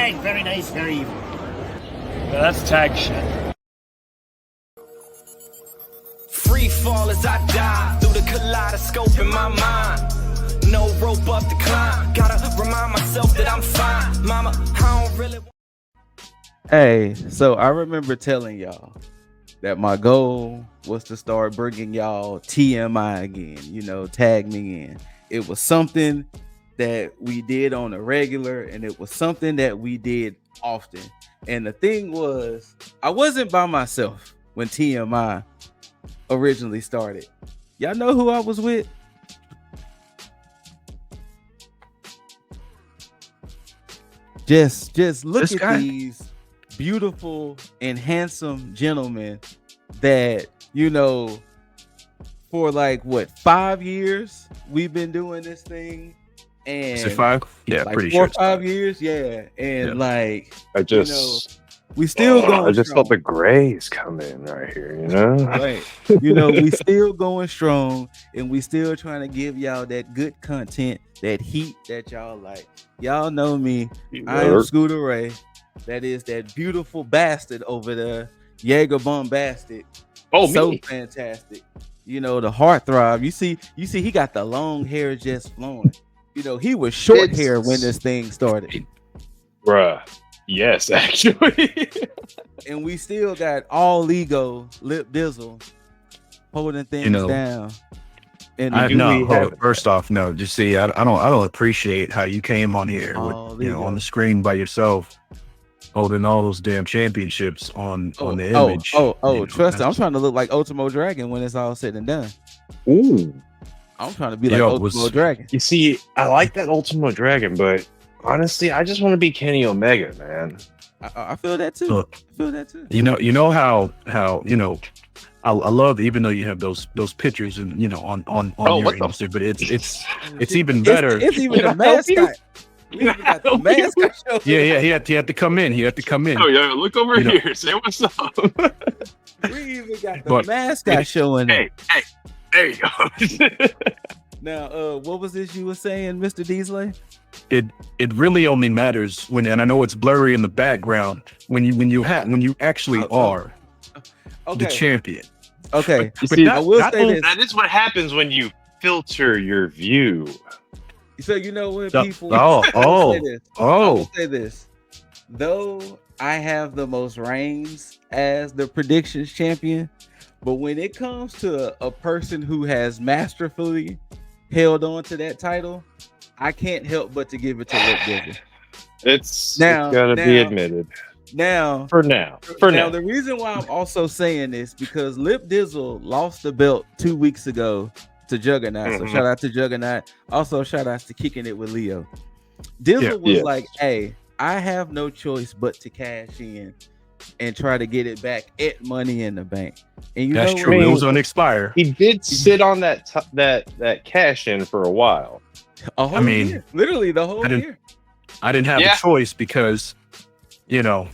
Tag. Very nice, very evil. That's tag shit. Free fall as I die through the kaleidoscope in my mind. No rope up to climb. Gotta remind myself that I'm fine. Mama, I don't really. Hey, so I remember telling y'all that my goal was to start bringing y'all TMI again, you know, tag me in. It was something that we did on a regular, and it was something that we did often. And the thing was, I wasn't by myself when TMI originally started. Y'all know who I was with? Just look This at guy? these beautiful and handsome gentlemen that, you know, for like what, 5 years we've been doing this thing. And Is it 5? Yeah, like pretty 4 sure or it's 5 years, yeah. And Yeah. like, I you just, know, we still going I just strong. felt the grays come in right here, you know? Right. You know, we still going strong, and we still trying to give y'all that good content, that heat that y'all like. Y'all know me. I am ScooterRay. That is that beautiful bastard over there. Jaeger Bombastic. Oh, So me. fantastic. You know, the heartthrob. You see, he got the long hair just flowing. You know, he was short hair when this thing started. Bruh. Yes, actually. And we still got all ego, Lip Dizzle, holding things down. And First off, no. Just see, I don't appreciate how you came on here with, you know, on the screen by yourself, holding all those damn championships on the image. Trust me, I'm trying to look like Ultimo Dragon when it's all said and done. Ooh. I'm trying to be like Ultimo Dragon. You see, I like that Ultimo Dragon, but honestly, I just want to be Kenny Omega, man. I feel that too. Look, I feel that too. You know how you know, I love, even though you have those pictures and, you know, on your Insta, but it's even better. It's even the mascot. We even got the mascot show. Yeah, he had to come in. Oh yeah, look over here. Say what's up. We even got the mascot showing. Hey, there you go. Now, what was this you were saying, Mr. Deasley? It really only matters when, and I know it's blurry in the background, when you actually are the champion. Okay, you see, I will say this. That is what happens when you filter your view. So you know what, people? I will say this. Though I have the most reigns as the predictions champion, but when it comes to a person who has masterfully held on to that title, I can't help but to give it to Lip Dizzle. It's gotta be admitted. For now. The reason why I'm also saying this, because Lip Dizzle lost the belt 2 weeks ago to Juggernaut. So shout out to Juggernaut. Also shout out to Kicking It with Leo. Dizzle was like, hey, I have no choice but to cash in and try to get it back at Money in the Bank. And you that's know true. what? It was on expire. He did sit on that cash in for a while. A whole year. Literally the whole year. I didn't have a choice because, you know,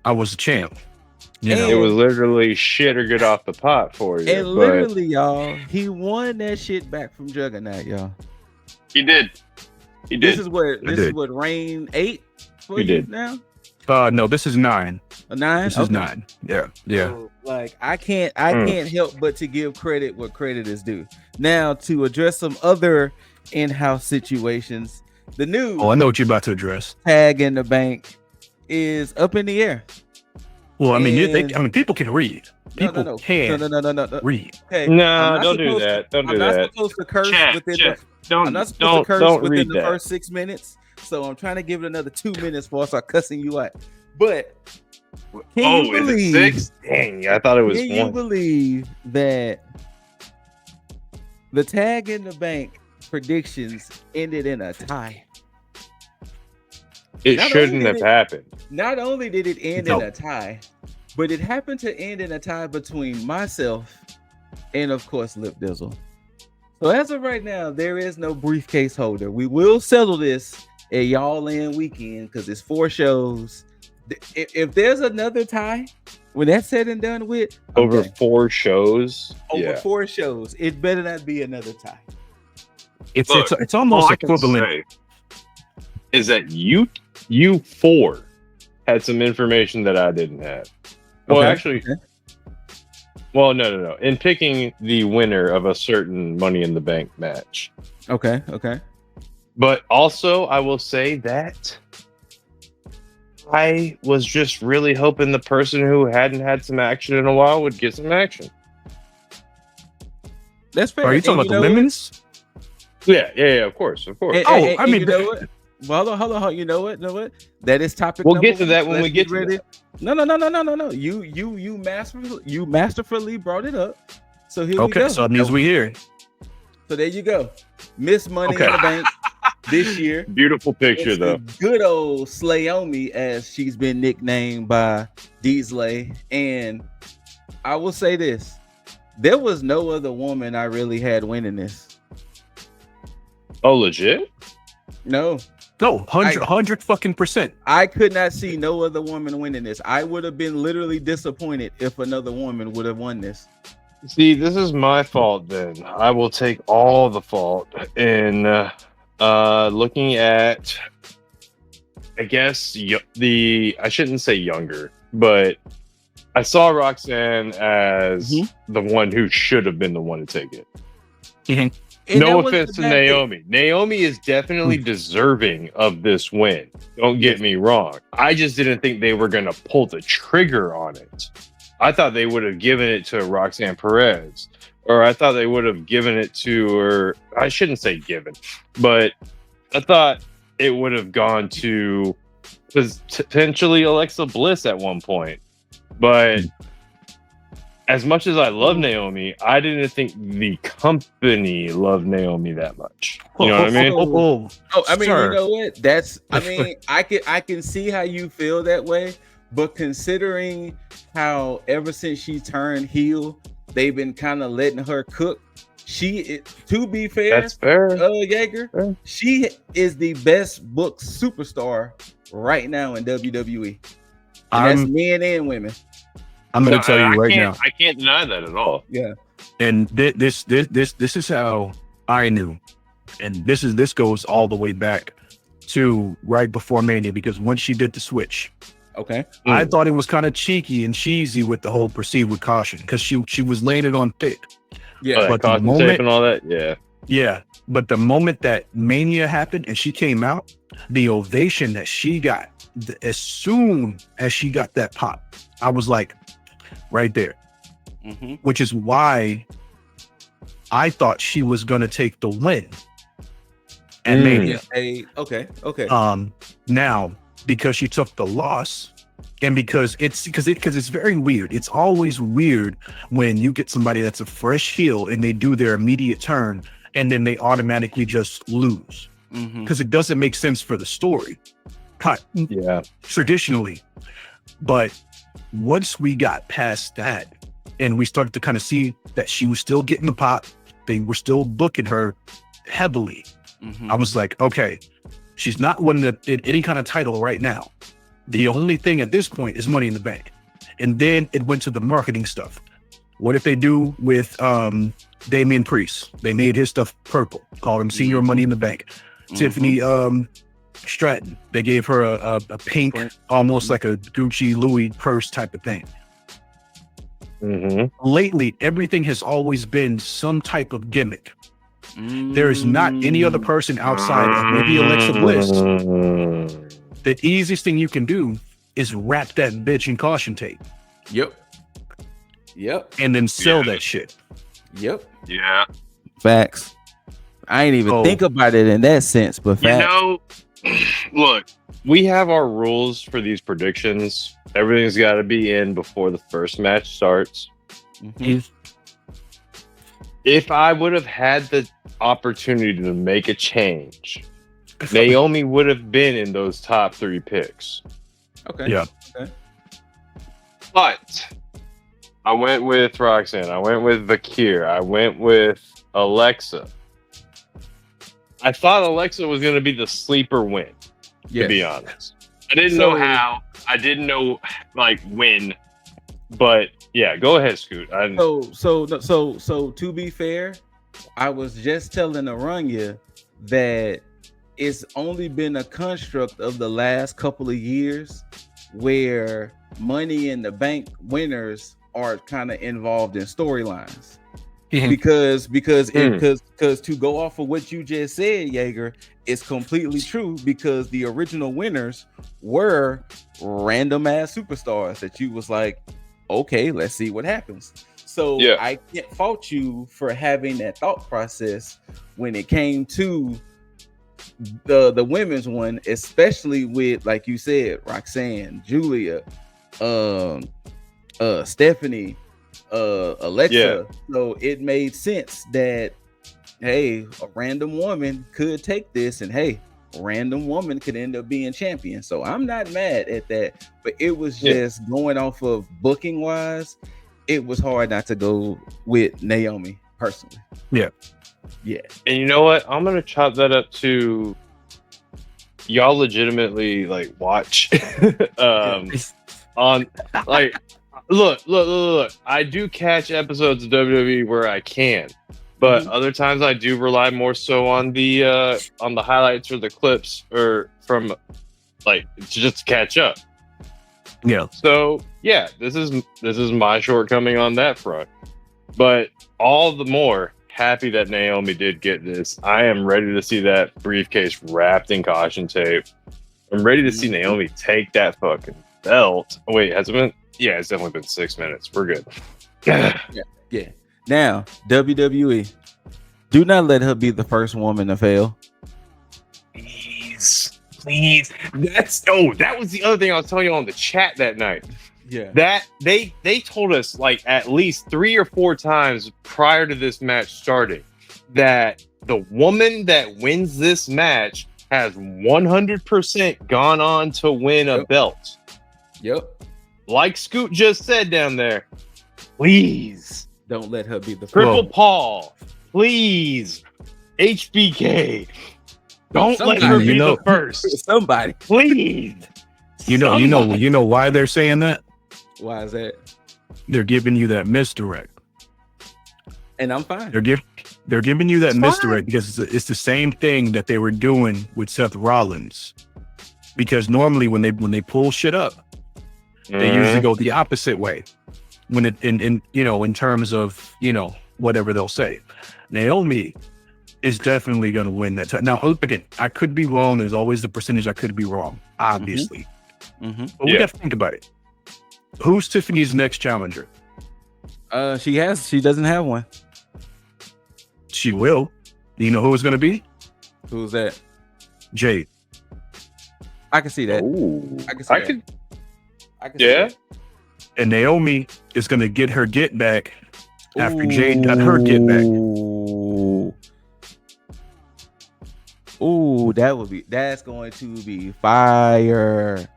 I was a champ. You know, it was literally shit or get off the pot for you. And literally, y'all, he won that shit back from Juggernaut, y'all. He did. This is what Reign 8 for you now? No, this is 9. A 9? This is 9. Yeah. So, like, I can't help but to give credit where credit is due. Now, to address some other in-house situations, the new I know what you're about to address. Tag in the Bank is up in the air. Well, I mean, people can read. People can read. Okay. No, don't do that. Don't do that. I'm not supposed to curse within the first 6 minutes. So I'm trying to give it another 2 minutes before I start cussing you out. But can you believe? Is it 6? Dang, I thought it was 1. Can you believe that the Tag in the Bank predictions ended in a tie? It shouldn't have happened. Not only did it end in a tie, but it happened to end in a tie between myself and, of course, Lip Dizzle. So as of right now, there is no briefcase holder. We will settle this at Y'all In weekend because it's 4 shows. If there's another tie, when that's said and done with, over 4 shows, over 4 shows, it better not be another tie. It's almost equivalent. is that you four had some information that I didn't have. Well, actually, well, no. In picking the winner of a certain Money in the Bank match. Okay. But also, I will say that I was just really hoping the person who hadn't had some action in a while would get some action. That's fair. Are you talking about the women's? Yeah, of course. I mean, you know what? Well, hold on. You know what? That is topic. We'll get to that when we get to ready. That. No. You masterfully brought it up. So here we go. Okay, so that means we here. So there you go. Miss Money in the Bank this year. Beautiful picture, though. Good old Slayomi, as she's been nicknamed by Deesley. And I will say this. There was no other woman I really had winning this. Oh, legit? No, 100 fucking percent. I could not see no other woman winning this. I would have been literally disappointed if another woman would have won this. See, this is my fault then. I will take all the fault in looking at, I guess, I shouldn't say younger, but I saw Roxanne as the one who should have been the one to take it. Mm-hmm. No offense to Naomi. Naomi is definitely deserving of this win. Don't get me wrong. I just didn't think they were going to pull the trigger on it. I thought they would have given it to Roxanne Perez, or I thought they would have given it to, or I shouldn't say given, but I thought it would have gone to potentially Alexa Bliss at one point. But as much as I love Naomi, I didn't think the company loved Naomi that much. You know what I mean? I mean, you know what? I can see how you feel that way, but considering how ever since she turned heel, they've been kind of letting her cook. To be fair, that's fair. Jaeger, she is the best booked superstar right now in WWE. And that's men and women. I'm going to tell you right now. I can't deny that at all. Yeah. And this is how I knew, and this goes all the way back to right before Mania, because once she did the switch, I thought it was kind of cheeky and cheesy with the whole proceed with caution, because she was laying it on thick. Yeah, but the moment and all that. Yeah. But the moment that Mania happened and she came out, the ovation that she got as soon as she got that pop, I was like, right there. Which is why I thought she was gonna take the win at Mania. Okay. Now, because she took the loss, and because it's very weird. It's always weird when you get somebody that's a fresh heel and they do their immediate turn and then they automatically just lose, because it doesn't make sense for the story. Traditionally. But once we got past that and we started to kind of see that she was still getting the pop, they were still booking her heavily. I was like, okay, she's not winning any kind of title right now. The only thing at this point is Money in the Bank. And then it went to the marketing stuff. What if they do with Damian Priest? They made his stuff purple, called him Senior Money in the Bank. Tiffany Stratton, they gave her a pink, almost like a Gucci Louis purse type of thing. Lately, everything has always been some type of gimmick. There is not any other person outside of maybe Alexa Bliss. The easiest thing you can do is wrap that bitch in caution tape. Yep. And then sell that shit. Yep. Yeah. Facts. I ain't even think about it in that sense, but facts. Look, we have our rules for these predictions. Everything's got to be in before the first match starts. If I would have had the opportunity to make a change, Naomi would have been in those top 3 picks. Yeah. But I went with Roxanne. I went with Vakir. I went with Alexa. I thought Alexa was going to be the sleeper win, to be honest. I didn't know how. I didn't know, when. But, yeah, go ahead, Scoot. So to be fair, I was just telling Aranya that it's only been a construct of the last couple of years where Money in the Bank winners are kind of involved in storylines. Because to go off of what you just said, Jaeger, it's completely true, because the original winners were random ass superstars that you was like, okay, let's see what happens. So I can't fault you for having that thought process when it came to the women's one, especially with, like you said, Roxanne, Julia, Stephanie, Alexa. So it made sense that, hey, a random woman could take this, and hey, a random woman could end up being champion. So I'm not mad at that, but it was just going off of booking wise, it was hard not to go with Naomi personally. Yeah. And you know what? I'm gonna chop that up to y'all legitimately like watch on like look. I do catch episodes of WWE where I can, but other times I do rely more so on the highlights or the clips or from like just to catch up. Yeah. So yeah, this is my shortcoming on that front, but all the more happy that Naomi did get this. I am ready to see that briefcase wrapped in caution tape. I'm ready to see Naomi take that fucking belt. Oh, wait, has it been? Yeah, it's definitely been 6 minutes. We're good. Yeah. Now, WWE, do not let her be the first woman to fail. Please. That was the other thing I was telling you on the chat that night. Yeah. That they told us like at least 3 or 4 times prior to this match starting that the woman that wins this match has 100% gone on to win a belt. Yep. Like Scoot just said down there, please don't let her be the Triple Paul. Please, HBK. Don't let her be the first. Somebody, please. You know why they're saying that? Why is that? They're giving you that misdirect, and I'm fine. They're giving you that misdirect because it's the same thing that they were doing with Seth Rollins. Because normally when they pull shit up, they usually go the opposite way. When it in terms of whatever they'll say, Naomi is definitely going to win that time. Now again, I could be wrong. There's always the percentage I could be wrong, obviously. But we got to think about it. Who's Tiffany's next challenger? She doesn't have one. She will. Do you know who it's going to be? Who's that? Jade. I can see that. Ooh, I can see that. And Naomi is going to get her get back after Jade got her get back. Ooh, that's going to be fire.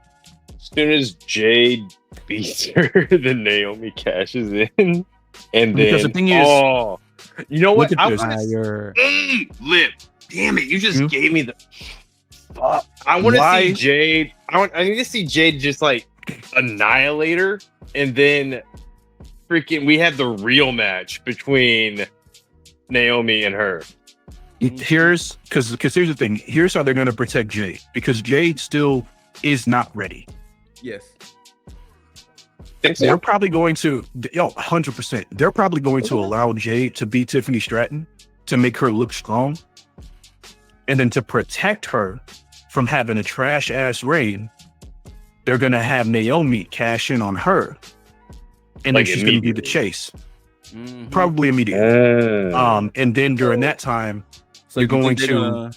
As soon as Jade beats her, then Naomi cashes in. And because then the thing is, you know what? I Lip. Damn it, you just gave me the I want to see Jade. I need to see Jade just like annihilate her, and then freaking we have the real match between Naomi and her. Here's because here's the thing. Here's how they're going to protect Jade, because Jade still is not ready. Yes. They're probably going to 100%. They're probably going to allow Jade to beat Tiffany Stratton to make her look strong, and then to protect her from having a trash ass reign, they're going to have Naomi cash in on her, and then she's going to be the chase. Probably immediately. And then during that time, so you're going to.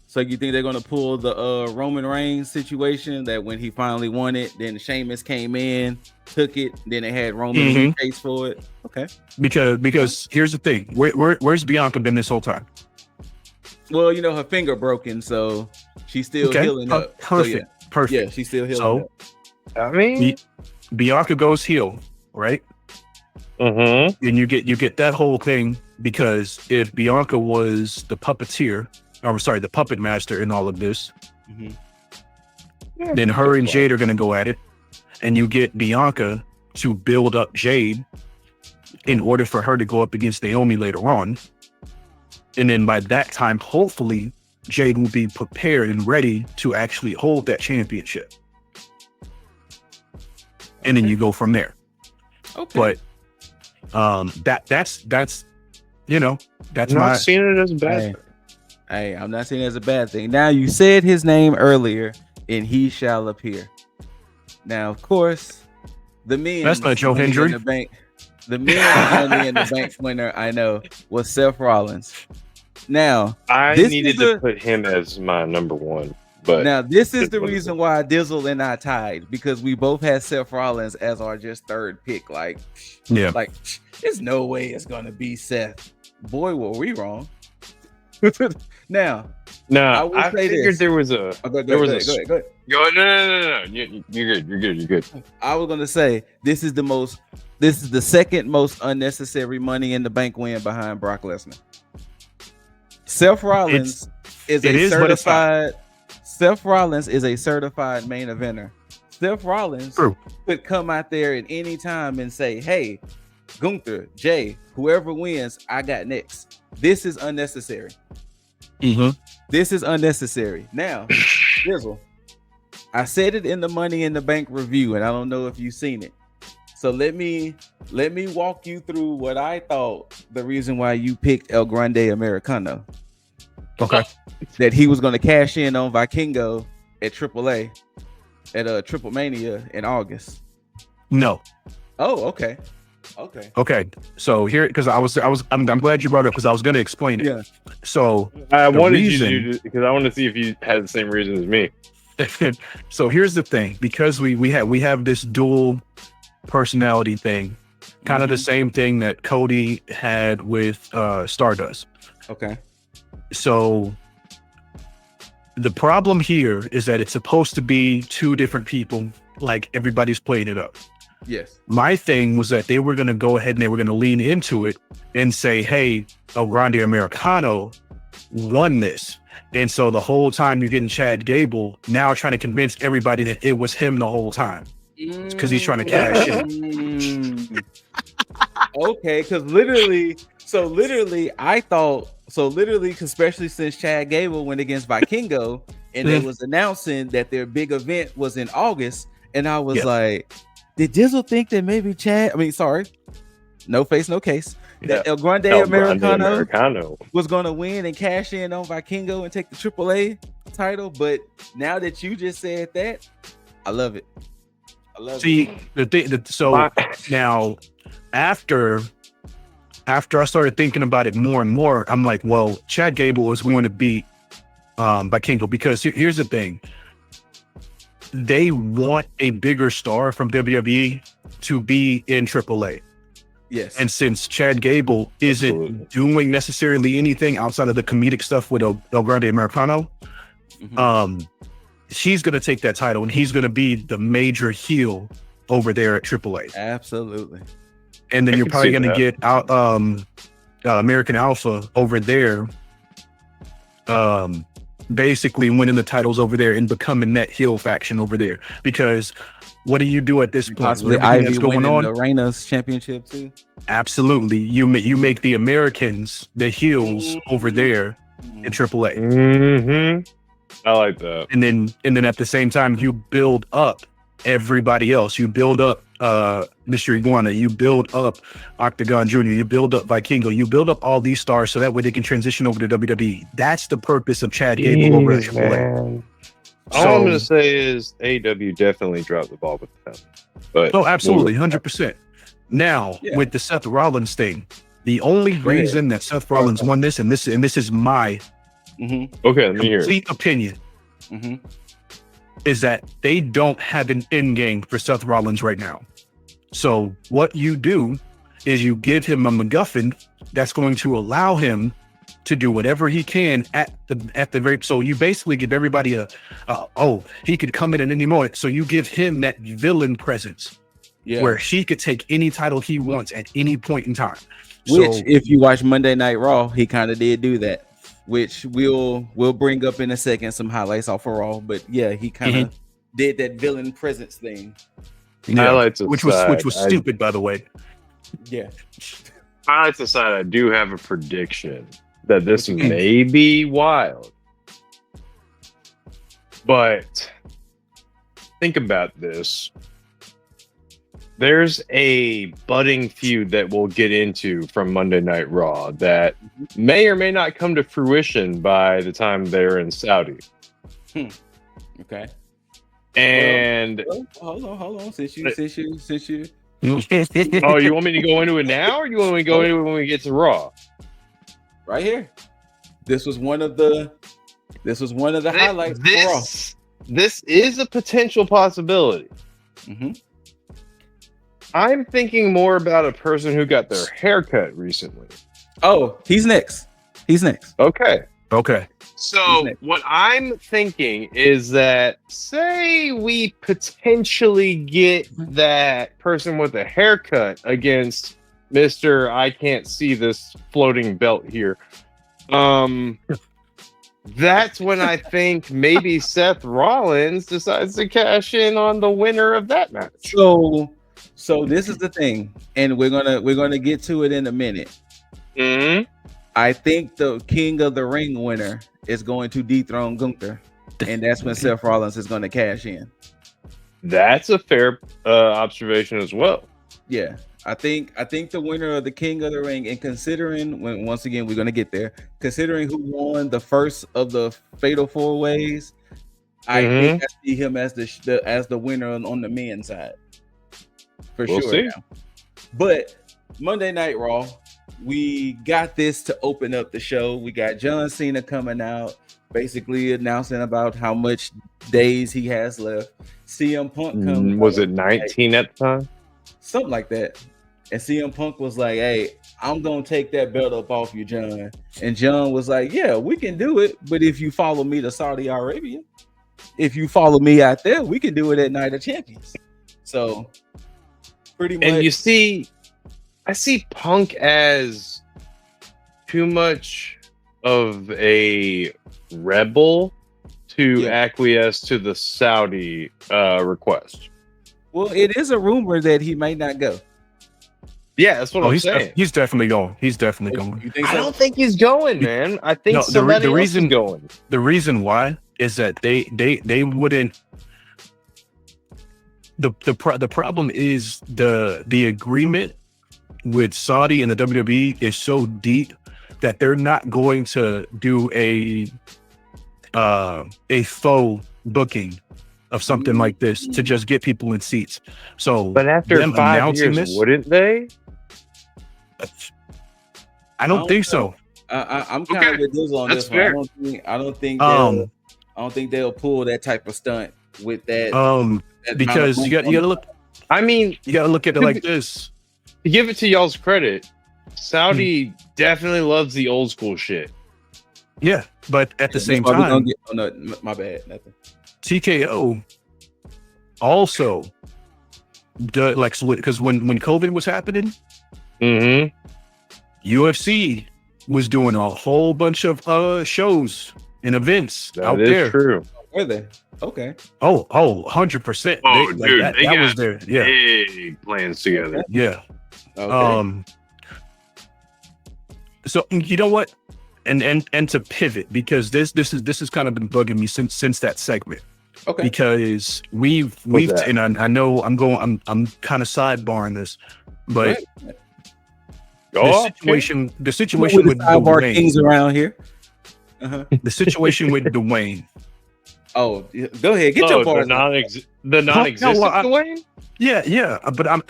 So you think they're going to pull the Roman Reigns situation that when he finally won it, then Sheamus came in, took it, then they had Roman in the case for it? Okay. Because here's the thing. Where's Bianca been this whole time? Well, her finger broken, so she's still healing up. Perfect. So, Perfect. Yeah, she's still healing up. I mean, Bianca goes heel, right? And you get that whole thing, because if Bianca was the puppeteer, the puppet master in all of this, then her and Jade are going to go at it, and you get Bianca to build up Jade in order for her to go up against Naomi later on. And then by that time, hopefully, Jey will be prepared and ready to actually hold that championship. And then you go from there. Okay. But that's you know, that's I'm not my seeing it as a bad thing. Hey, I'm not saying it's a bad thing. Now, you said his name earlier, and he shall appear. Now, of course, the men. That's not Joe Hendry. The men's Money in the Bank winner, I know, was Seth Rollins. Now, I this needed is to the- put him as my number one, but Now, this is it's the what it reason why Dizzle and I tied, because we both had Seth Rollins as our just third pick. Like, there's no way it's gonna be Seth. Boy, were we wrong. Now, I figured there was a go ahead. no. You're good. I was gonna say this is the second most unnecessary Money in the Bank win behind Brock Lesnar. Seth Rollins is a certified main eventer. Seth Rollins could come out there at any time and say, "Hey, Gunther, Jey, whoever wins, I got next." This is unnecessary. This is unnecessary. Now, Dizzle, I said it in the Money in the Bank review, and I don't know if you've seen it. So let me walk you through what I thought the reason why you picked El Grande Americano. Okay. That he was going to cash in on Vikingo at AAA at Triple Mania in August. No. Oh, okay. Okay. So here, because I'm glad you brought it up because I was going to explain it. Yeah. So I wanted you to do because I want to see if you had the same reason as me. So here's the thing, because we have this dual personality thing, kind of the same thing that Cody had with Stardust. Okay. So the problem here is that it's supposed to be two different people, like everybody's playing it up. Yes. My thing was that they were going to go ahead and they were going to lean into it and say, hey, El Grande Americano won this. And so the whole time you're getting Chad Gable now trying to convince everybody that it was him the whole time because he's trying to cash in. Okay, because literally, especially since Chad Gable went against Vikingo and they was announcing that their big event was in August, and I was like, did Dizzle think that maybe no face, no case, that El Grande Americano was going to win and cash in on Vikingo and take the AAA title? But now that you just said that, I love it. Now after I started thinking about it more and more, I'm like, well, Chad Gable is going to beat Vikingo, because here's the thing. They want a bigger star from WWE to be in AAA. Yes. And since Chad Gable isn't doing necessarily anything outside of the comedic stuff with El Grande Americano, she's going to take that title and he's going to be the major heel over there at AAA. Absolutely. And then you're probably going to get out American Alpha over there, basically winning the titles over there and becoming that heel faction over there. Because what do you do at this point? Possibly Ivy going on the Reina's championship too. Absolutely, you make the Americans the heels over there in AAA. I like that. And then at the same time, you build up everybody else. You build up Mr. Iguana. You build up Octagon Jr. You build up Vikingo. You build up all these stars so that way they can transition over to WWE. That's the purpose of Chad Gable over at AAA. All I'm going to say is AEW definitely dropped the ball with them. But absolutely, 100%. Now, with the Seth Rollins thing, the only reason that Seth Rollins won this, and this is my complete opinion, is that they don't have an end game for Seth Rollins right now. So what you do is you give him a MacGuffin that's going to allow him to do whatever he can at the very. So you basically give everybody he could come in at any moment. So you give him that villain presence, where he could take any title he wants at any point in time. Which, if you watch Monday Night Raw, he kind of did do that. Which we'll bring up in a second, some highlights off of Raw. But yeah, he kind of did that villain presence thing. Which was stupid, by the way. Yeah. Highlights aside, I do have a prediction that this may be wild, But think about this. There's a budding feud that we'll get into from Monday Night Raw that may or may not come to fruition by the time they're in Saudi. Okay. And hold on. Since you. oh, you want me to go into it now, or you want me to go into it when we get to Raw? Right here. This was one of the highlights for Raw. This is a potential possibility. Mm-hmm. I'm thinking more about a person who got their haircut recently. Oh, he's next. Okay. Okay. So what I'm thinking is that, say we potentially get that person with a haircut against Mr. I can't see this floating belt here. That's when I think maybe Seth Rollins decides to cash in on the winner of that match. So this is the thing, and we're gonna get to it in a minute. Mm-hmm. I think the King of the Ring winner is going to dethrone Gunther, and that's when Seth Rollins is going to cash in. That's a fair observation as well. Yeah, I think the winner of the King of the Ring, and considering once again we're going to get there, considering who won the first of the Fatal 4-Ways, I think I see him as the winner on the men's side for We'll sure. see. Now. But Monday Night Raw. We got this to open up the show. We got John Cena coming out, basically announcing about how much days he has left. CM Punk comes. Was it 19 at the time? Something like that. And CM Punk was like, "Hey, I'm gonna take that belt up off you, John." And John was like, "Yeah, we can do it, but if you follow me to Saudi Arabia, if you follow me out there, we can do it at Night of Champions." So, pretty much. And you see, I see Punk as too much of a rebel to acquiesce to the Saudi request. Well, it is a rumor that he may not go. Yeah, that's what I'm saying. He's definitely going. He's definitely going. You think I so? don't think he's going, man. I think the reason else is going. The reason why is that they wouldn't. The problem is the agreement with Saudi and the WWE is so deep that they're not going to do a faux booking of something like this to just get people in seats. So, but after 5 years, wouldn't they? I don't think so. I'm kind of with this on That's this fair. one. I don't think they'll pull that type of stunt with that. Because you got to look. I mean, you got to look at it like this. To give it to y'all's credit, Saudi definitely loves the old school shit. Yeah, but at the same time, my bad, nothing. TKO also because when COVID was happening, UFC was doing a whole bunch of shows and events out there. True. Were they? Okay. Oh, 100%. Oh, dude, that was there. Yeah, big plans together. Yeah. Okay. So you know what, and to pivot, because this has kind of been bugging me since that segment. Okay. Because we've and I know I'm kind of sidebarring this, but the situation with Dwayne, kings around here. The situation with Dwayne. Oh, go ahead, get your bars. The non-existent Dwayne. Yeah, but I'm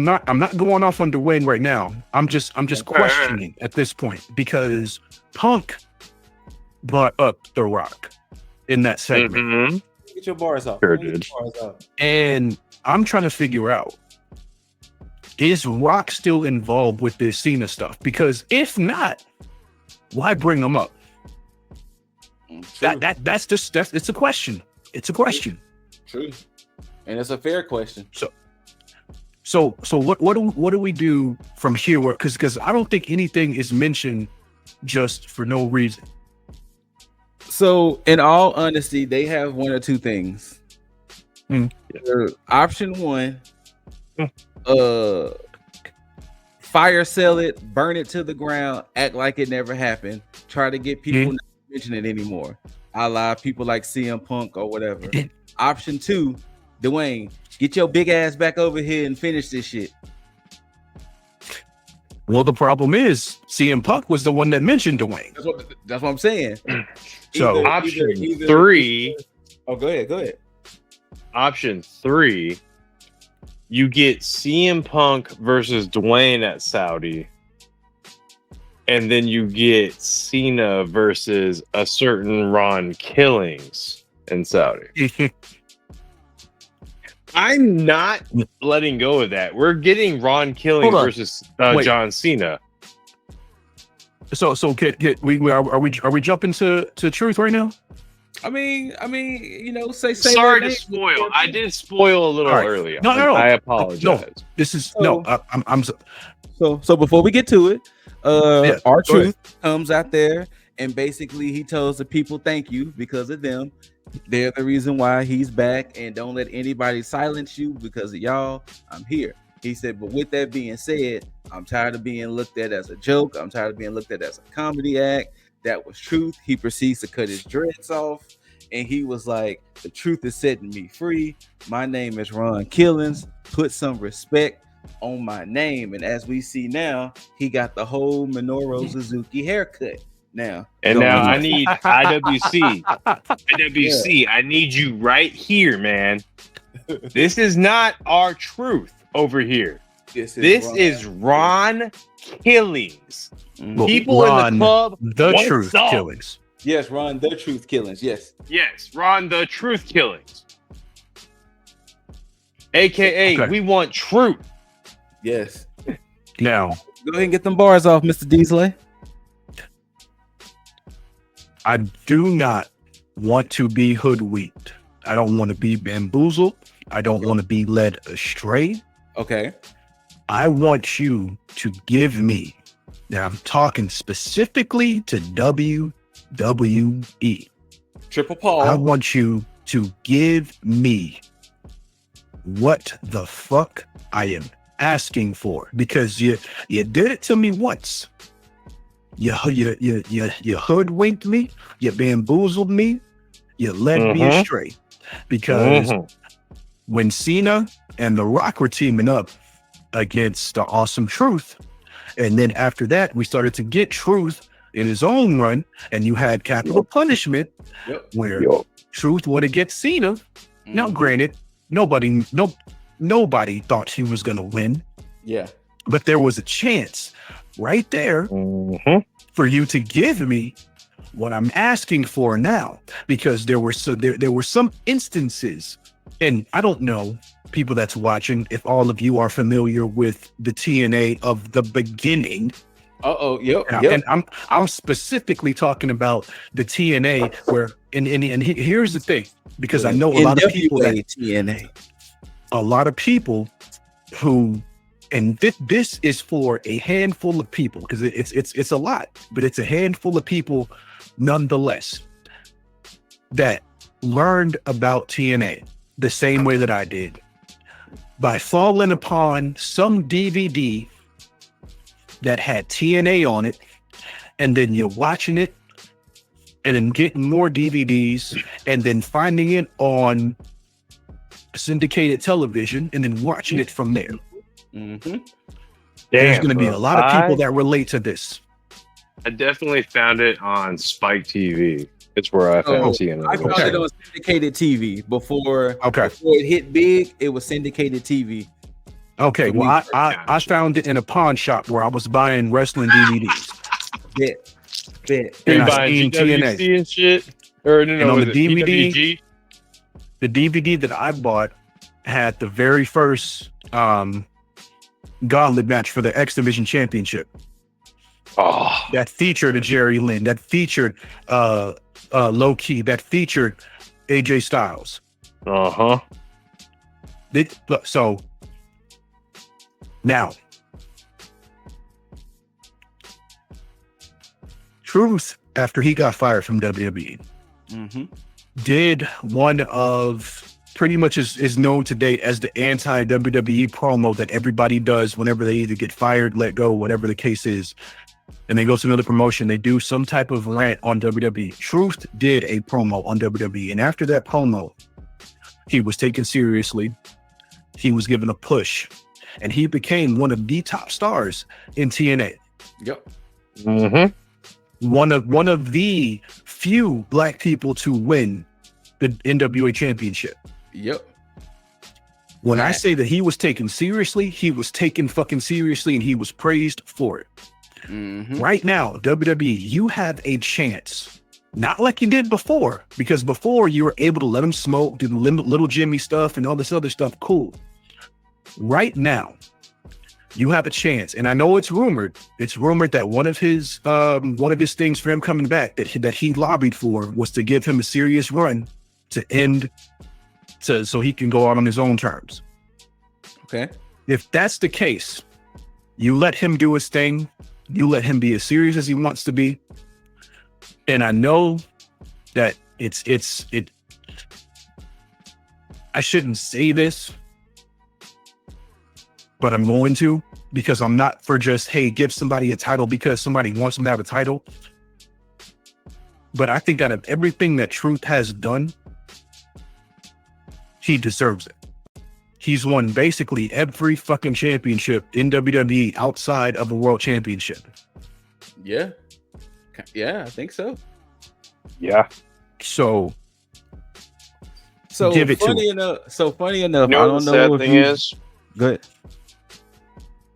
not going off on Dwayne right now. I'm just questioning at this point, because Punk brought up The Rock in that segment. Get your bars off. Sure did. And I'm trying to figure out, is Rock still involved with this Cena stuff? Because if not, why bring him up? That's it's a question. It's a question. True. And it's a fair question. So what do we do from here? Because I don't think anything is mentioned just for no reason. So, in all honesty, they have one or two things. Option one, fire sale it, burn it to the ground, act like it never happened, try to get people not to mention it anymore. a la people like CM Punk or whatever. Option 2, Dwayne, get your big ass back over here and finish this shit. Well, the problem is CM Punk was the one that mentioned Dwayne. That's what I'm saying. So option 3. Oh, go ahead. Option 3. You get CM Punk versus Dwayne at Saudi. And then you get Cena versus a certain Ron Killings in Saudi. I'm not letting go of that. We're getting Ron Killings versus John Cena. So are we jumping to truth right now? I mean, say. Sorry to spoil. I did spoil a little earlier. No. I apologize. No, this is I'm. So before we get to it, our truth ahead. comes out there, and basically he tells the people thank you because of them. They're the reason why he's back, and don't let anybody silence you because of y'all. I'm here. He said, but with that being said, I'm tired of being looked at as a joke. I'm tired of being looked at as a comedy act. That was truth. He proceeds to cut his dreads off, and he was like, the truth is setting me free. My name is Ron Killings. Put some respect on my name. And as we see now, he got the whole Minoru Suzuki haircut now. And now I need IWC. IWC, I need you right here, man. This is not our truth over here. This is Ron Killings. People in the club. The Truth Killings. Yes, Ron, the Truth Killings. Yes, Ron, the Truth Killings. AKA, we want truth. Yes. Now, go ahead and get them bars off, Mr. Diesel. I do not want to be hoodwinked. I don't want to be bamboozled. I don't want to be led astray. Okay. I want you to give me, now I'm talking specifically to WWE. Triple Paul. I want you to give me what the fuck I am asking for, because you did it to me once. You hoodwinked me, you bamboozled me, you led me astray. Because when Cena and The Rock were teaming up against the Awesome Truth, and then after that we started to get Truth in his own run, and you had Capital Punishment, where Truth would against Cena. Now, granted, nobody thought he was gonna win. Yeah, but there was a chance right there for you to give me what I'm asking for now, because there were some instances, and I don't know, people that's watching, if all of you are familiar with the TNA of the beginning. And I'm specifically talking about the TNA where, and here's the thing, because I know a lot of people that TNA, a lot of people who, and this is for a handful of people, because it's a lot, but it's a handful of people nonetheless that learned about TNA the same way that I did, by falling upon some DVD that had TNA on it, and then you're watching it, and then getting more DVDs, and then finding it on syndicated television, and then watching it from there. There's going to be a lot of people that relate to this. I definitely found it on Spike TV. It's where I found TNA. I found it on syndicated TV before it hit big. It was syndicated TV. Okay, well, I found it in a pawn shop where I was buying wrestling DVDs. Bet. And I seen TNA and shit. Or no, on the DVD, the DVD that I bought had the very first gauntlet match for the X Division Championship. That featured a Jerry Lynn, that featured Low Key, that featured AJ Styles. So now, Truth, after he got fired from WWE, did one of pretty much is known today as the anti-WWE promo that everybody does whenever they either get fired, let go, whatever the case is. and they go to another promotion. They do some type of rant on WWE. Truth did a promo on WWE, and after that promo, he was taken seriously. He was given a push, and he became one of the top stars in TNA. Yep. Mm-hmm. One of the few black people to win the NWA championship. Yep. When I say that he was taken seriously, he was taken fucking seriously, and he was praised for it. Mm-hmm. Right now, WWE, you have a chance. Not like you did before, because before you were able to let him smoke, do the little Jimmy stuff and all this other stuff. Cool. Right now, you have a chance, and I know it's rumored. It's rumored that one of his things for him coming back that he lobbied for was to give him a serious run so he can go out on his own terms. Okay. If that's the case, you let him do his thing. You let him be as serious as he wants to be. And I know that I shouldn't say this, but I'm going to, because I'm not for just, hey, give somebody a title because somebody wants them to have a title. But I think out of everything that Truth has done, he deserves it. He's won basically every fucking championship in WWE outside of a world championship. Yeah. Yeah, I think so. Yeah. So give it funny to enough. So funny enough, I don't know what the sad thing is. Good.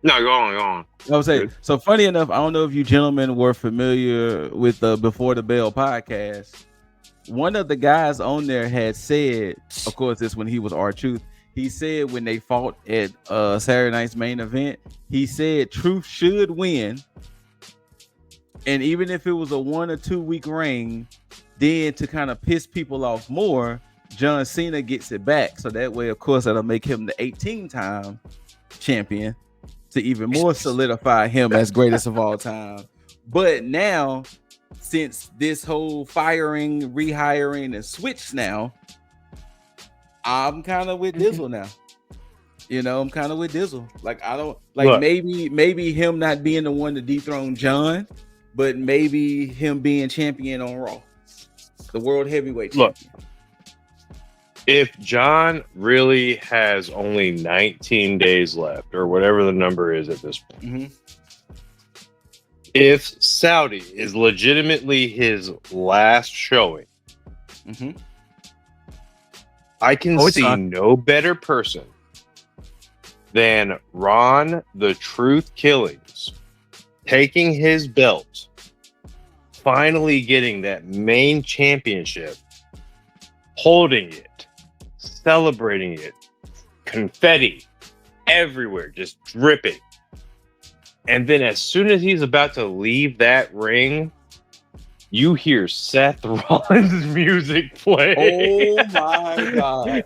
No, go on. I was saying, so funny enough, I don't know if you gentlemen were familiar with the Before the Bell podcast. One of the guys on there had said, of course, this when he was R-Truth. He said when they fought at Saturday night's main event, he said Truth should win. And even if it was a 1 or 2 week reign, then to kind of piss people off more, John Cena gets it back. So that way, of course, that'll make him the 18-time champion to even more solidify him as greatest of all time. But now, since this whole firing, rehiring, and switch now, I'm kind of with Dizzle now. You know, I'm kind of with Dizzle. Like, I don't like Look, maybe him not being the one to dethrone John, but maybe him being champion on Raw, the world heavyweight champion. If John really has only 19 days left, or whatever the number is at this point, if Saudi is legitimately his last showing, I can see no better person than Ron the Truth Killings taking his belt, finally getting that main championship, holding it, celebrating it, confetti everywhere, just dripping. And then as soon as he's about to leave that ring, you hear Seth Rollins' music play. Oh my God.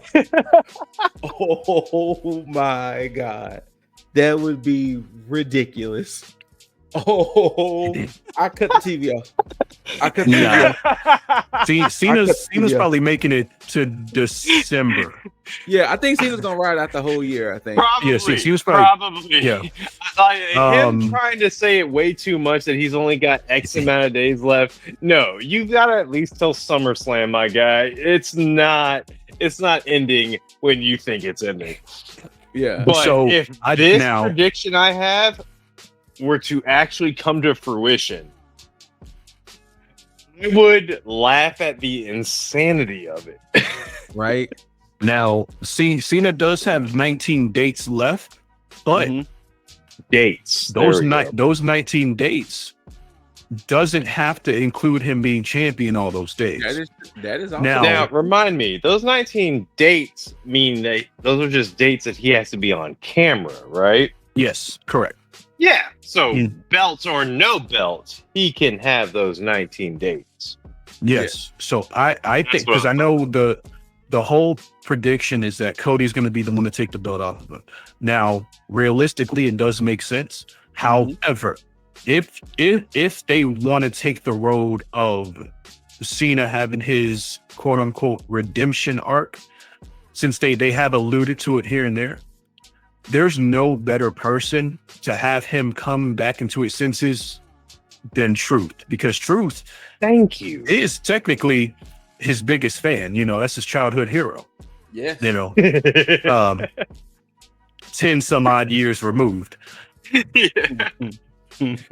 Oh my God. That would be ridiculous. Oh, I cut the TV off. I cut the TV off. Cena's probably making it to December. Yeah, I think Cena's gonna ride out the whole year. I think. Probably. Yeah, he was probably. Yeah. Him trying to say it way too much that he's only got X amount of days left. No, you gotta at least till SummerSlam, my guy. It's not ending when you think it's ending. Yeah. But so if this prediction I have were to actually come to fruition, I would laugh at the insanity of it. Right. Now, Cena does have 19 dates left, but dates. Those 19 dates doesn't have to include him being champion all those days. That is awesome. Now, remind me, those 19 dates mean those are just dates that he has to be on camera, right? Yes, correct. Yeah. So belts or no belts, he can have those 19 dates. Yes. Yeah. So I think, because I know the whole prediction is that Cody's going to be the one to take the belt off of him. Now, realistically, it does make sense. However, if they want to take the road of Cena having his quote unquote redemption arc, since they have alluded to it here and there, there's no better person to have him come back into his senses than Truth, because Truth Thank you. is technically his biggest fan. You know, that's his childhood hero. Yes. You know, 10 some odd years removed.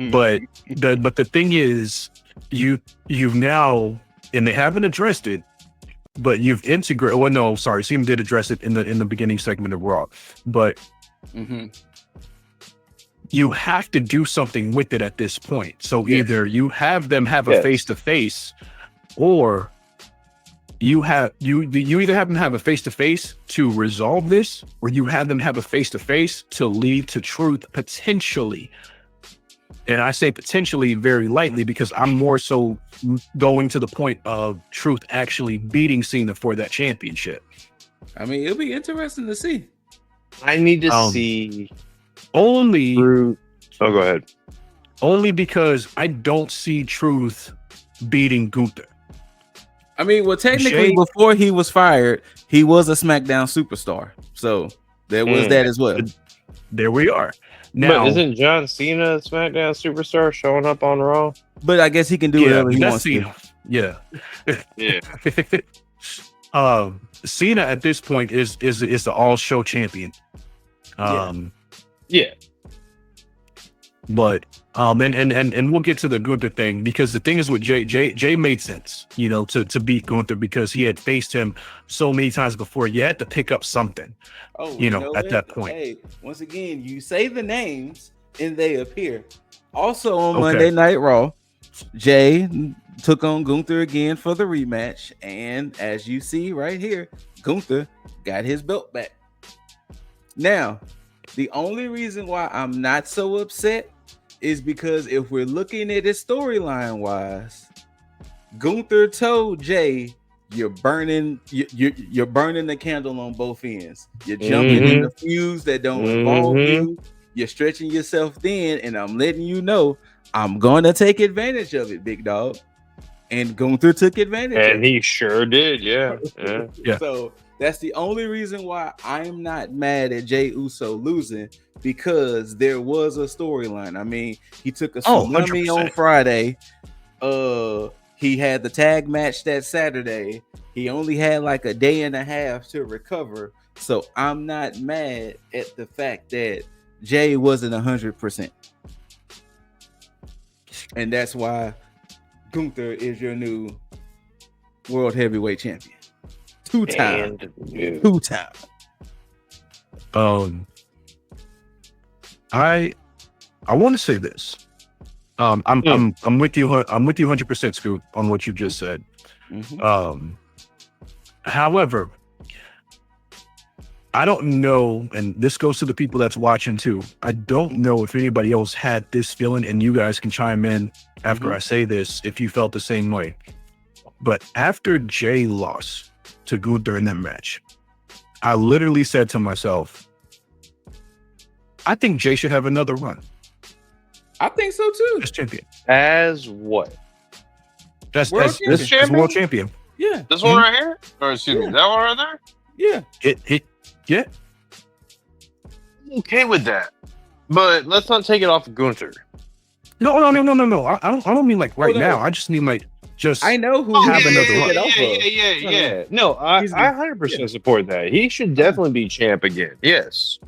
But the thing is, you've now, and they haven't addressed it, but you've integrated. Well, no, sorry, Seam did address it in the beginning segment of Raw, but you have to do something with it at this point. So either you have them have a face to face, or you either have them have a face to face to resolve this, or you have them have a face to face to lead to Truth potentially. And I say potentially very lightly, because I'm more so going to the point of Truth actually beating Cena for that championship. I mean, it'll be interesting to see. I need to see only. Oh, go ahead. Only because I don't see Truth beating Gunther. I mean, well, technically, before he was fired, he was a SmackDown superstar, so there was that as well. There we are. Now, but isn't John Cena a SmackDown superstar showing up on Raw? But I guess he can do whatever he wants to. Yeah. Cena at this point is the all show champion. But and we'll get to the Gunther thing, because the thing is with Jey made sense, you know, to beat Gunther, because he had faced him so many times before. You had to pick up something. Oh, you know at that point. Hey, once again, you say the names and they appear. Also on Monday Night Raw, Jey took on Gunther again for the rematch, and as you see right here, Gunther got his belt back. Now, the only reason why I'm not so upset is because if we're looking at it storyline wise, Gunther told Jey, you're burning the candle on both ends. You're jumping in the fuse that don't involve you. You're stretching yourself thin, and I'm letting you know I'm gonna take advantage of it, big dog. And Gunther took advantage of it. And he sure did, yeah. So that's the only reason why I'm not mad at Jey Uso losing, because there was a storyline. I mean, he took a tsunami on Friday. He had the tag match that Saturday. He only had like a day and a half to recover. So I'm not mad at the fact that Jey wasn't 100%. And that's why Gunther is your new world heavyweight champion. Two-time. I want to say this. I'm with you. I'm with you 100%, Scoot, on what you just said. However, I don't know, and this goes to the people that's watching too. I don't know if anybody else had this feeling, and you guys can chime in after I say this if you felt the same way. But after Jey lost to Gunther in that match, I literally said to myself, I think Jey should have another run. I think so too. As champion. As what? As world champion. Yeah. This one right here? Or excuse me, that one right there? Yeah. Yeah. I'm okay with that. But let's not take it off of Gunther. No. I don't mean like right now. I just mean like I know who have another run. Yeah. No, I 100% support that. He should definitely be champ again. Yes.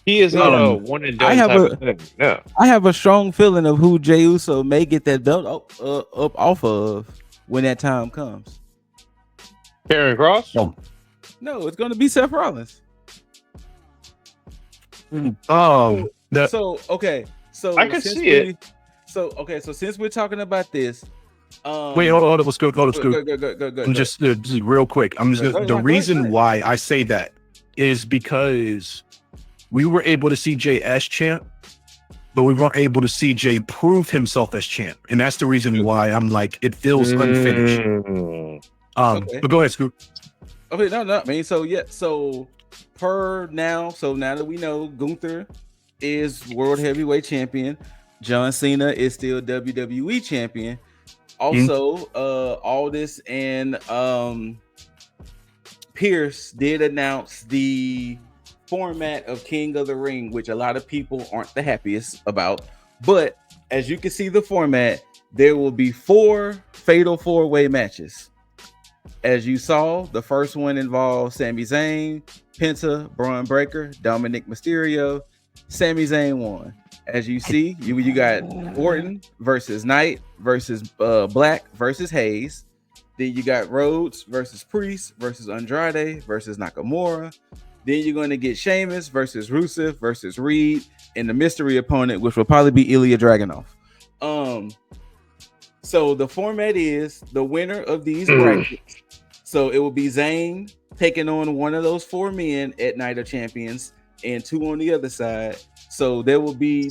He is not a one and done type of thing. No. I have a strong feeling of who Jey Uso may get that belt up off of when that time comes. Karrion Kross? No, it's going to be Seth Rollins. So I could see it. So since we're talking about this, wait, hold on, let's go. Go. I'm just real quick. The reason why I say that is because we were able to see Jey as champ, but we weren't able to see Jey prove himself as champ, and that's the reason why I'm like it feels unfinished. But go ahead, Scoop. Okay, no. I mean, so now that we know Gunther is world heavyweight champion, John Cena is still WWE champion. Also, Aldis and Pierce did announce the format of King of the Ring, which a lot of people aren't the happiest about. But as you can see the format, there will be 4 fatal 4-way matches. As you saw, the first one involved Sami Zayn, Penta, Braun Breaker, Dominic Mysterio. Sami Zayn won. As you see, you got Orton versus Knight versus Black versus Hayes. Then you got Rhodes versus Priest versus Andrade versus Nakamura. Then you're going to get Sheamus versus Rusev versus Reed, and the mystery opponent, which will probably be Ilya Dragunov. So the format is the winner of these brackets. So it will be Zayn taking on one of those 4 men at Night of Champions and 2 on the other side. So there will be 2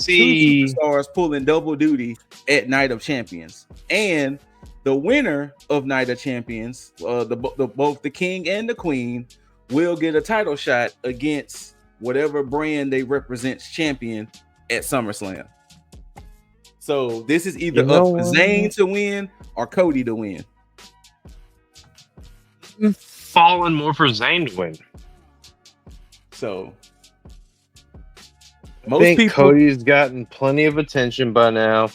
superstars pulling double duty at Night of Champions. And the winner of Night of Champions, both the king and the queen, will get a title shot against whatever brand they represent's champion at SummerSlam. So this is either up for Zayn to win or Cody to win. Falling more for Zayn to win. So I think Cody's gotten plenty of attention by now.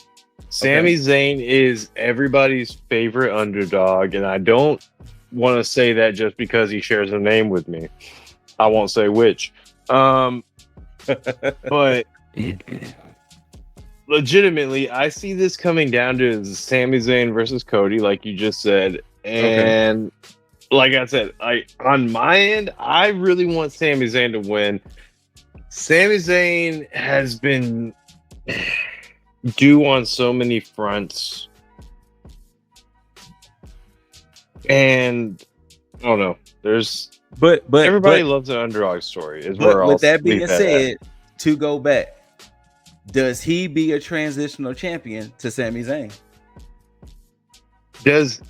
Sami Zayn is everybody's favorite underdog, and I don't want to say that just because he shares a name with me. I won't say which. But legitimately, I see this coming down to Sami Zayn versus Cody, like you just said. And like I said, on my end, I really want Sami Zayn to win. Sami Zayn has been due on so many fronts. And I don't know. But everybody loves an underdog story. With that being said, to go back, does he be a transitional champion to Sami Zayn? Does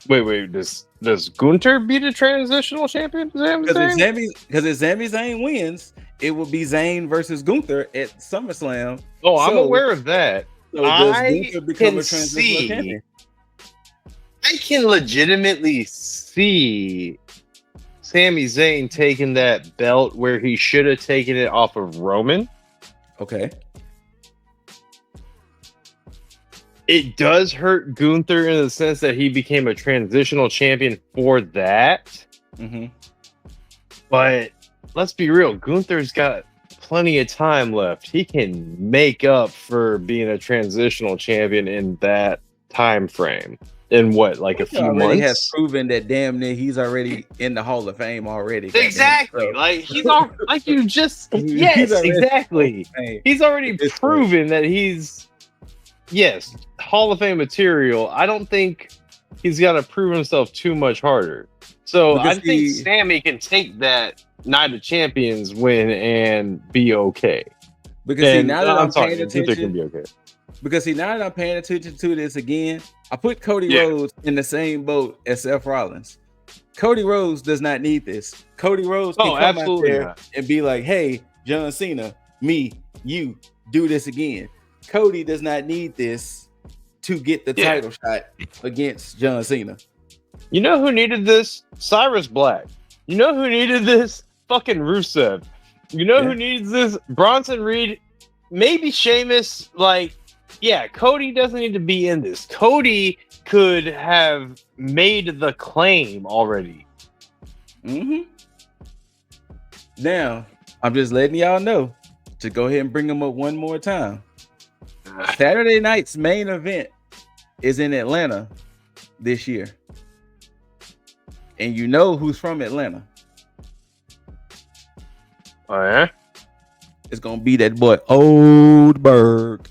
Gunther be the transitional champion to Sami Zayn? Because if Sami Zayn wins, it will be Zayn versus Gunther at SummerSlam. Oh, I'm aware of that. So does Gunther become a transitional champion? I can legitimately see Sami Zayn taking that belt where he should have taken it off of Roman. Okay. It does hurt Gunther in the sense that he became a transitional champion for that. Mm-hmm. But let's be real, Gunther's got plenty of time left. He can make up for being a transitional champion in that time frame. In what, like a few months? He has proven that damn near he's already in the Hall of Fame already. Exactly. Like he's all like you just exactly. He's already proven that he's Hall of Fame material. I don't think he's got to prove himself too much harder. So I think Sami can take that Night of Champions win and be okay. Because now that I'm paying attention, can be okay. Because now that I'm paying attention to this again, I put Cody Rhodes in the same boat as Seth Rollins. Cody Rhodes does not need this. Cody Rhodes can come out there and be like, "Hey, John Cena, me, you, do this again." Cody does not need this to get the title shot against John Cena. You know who needed this? Cyrus Black. You know who needed this? Fucking Rusev. You know who needs this? Bronson Reed. Maybe Sheamus. Cody doesn't need to be in this. Cody could have made the claim already. Mm-hmm. Now, I'm just letting y'all know to go ahead and bring them up one more time. Saturday night's main event is in Atlanta this year. And you know who's from Atlanta. Oh, yeah? It's going to be that boy, Oldberg.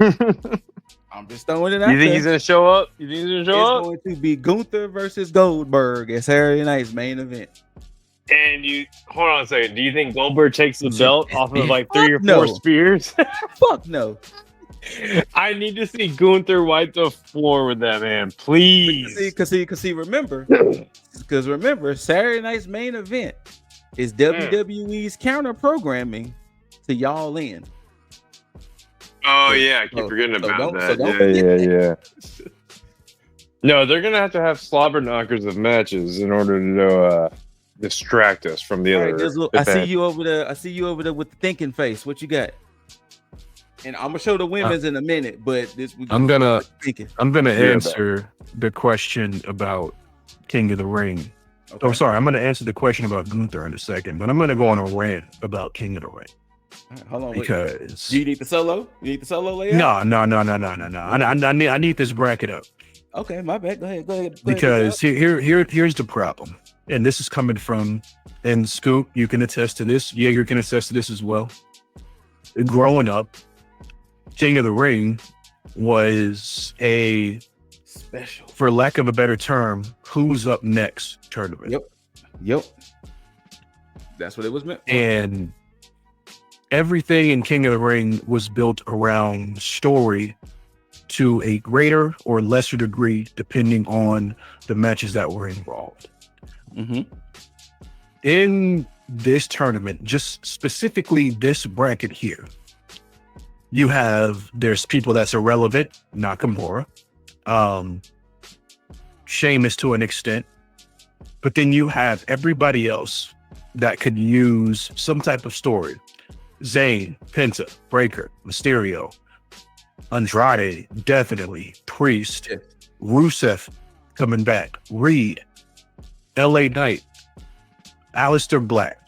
I'm just throwing it out. You think he's going to show up? It's going to be Gunther versus Goldberg at Saturday night's main event. And hold on a second. Do you think Goldberg takes the belt off of 3 or 4 spears? Fuck no. I need to see Gunther wipe the floor with that man, please. Because remember, Saturday night's main event is WWE's counter programming to Y'all In. Oh yeah, I keep forgetting about that. Yeah. No, they're gonna have to have slobber knockers of matches in order to distract us from the other. I see you over there with the thinking face. What you got? And I'm gonna show the women's in a minute, but this I'm gonna thinking. answer the question about King of the Ring. Okay. Oh, sorry, I'm gonna answer the question about Gunther in a second, but I'm gonna go on a rant about King of the Ring. Right, hold on, Because do you need the solo? You need the solo layout? no. I need this bracket up. Okay, my bad. Go ahead. Because here's the problem, and this is coming from, and Scoop, you can attest to this. Yeah, you can attest to this as well. Growing up, King of the Ring was a special, for lack of a better term, who's up next tournament. Yep. That's what it was meant for. And everything in King of the Ring was built around story to a greater or lesser degree, depending on the matches that were involved. Mm-hmm. In this tournament, just specifically this bracket here, there's people that's irrelevant, Nakamura, Sheamus to an extent, but then you have everybody else that could use some type of story. Zayn, Penta, Breaker, Mysterio, Andrade, definitely, Priest, Rusev coming back, Reed, LA Knight, Aleister Black,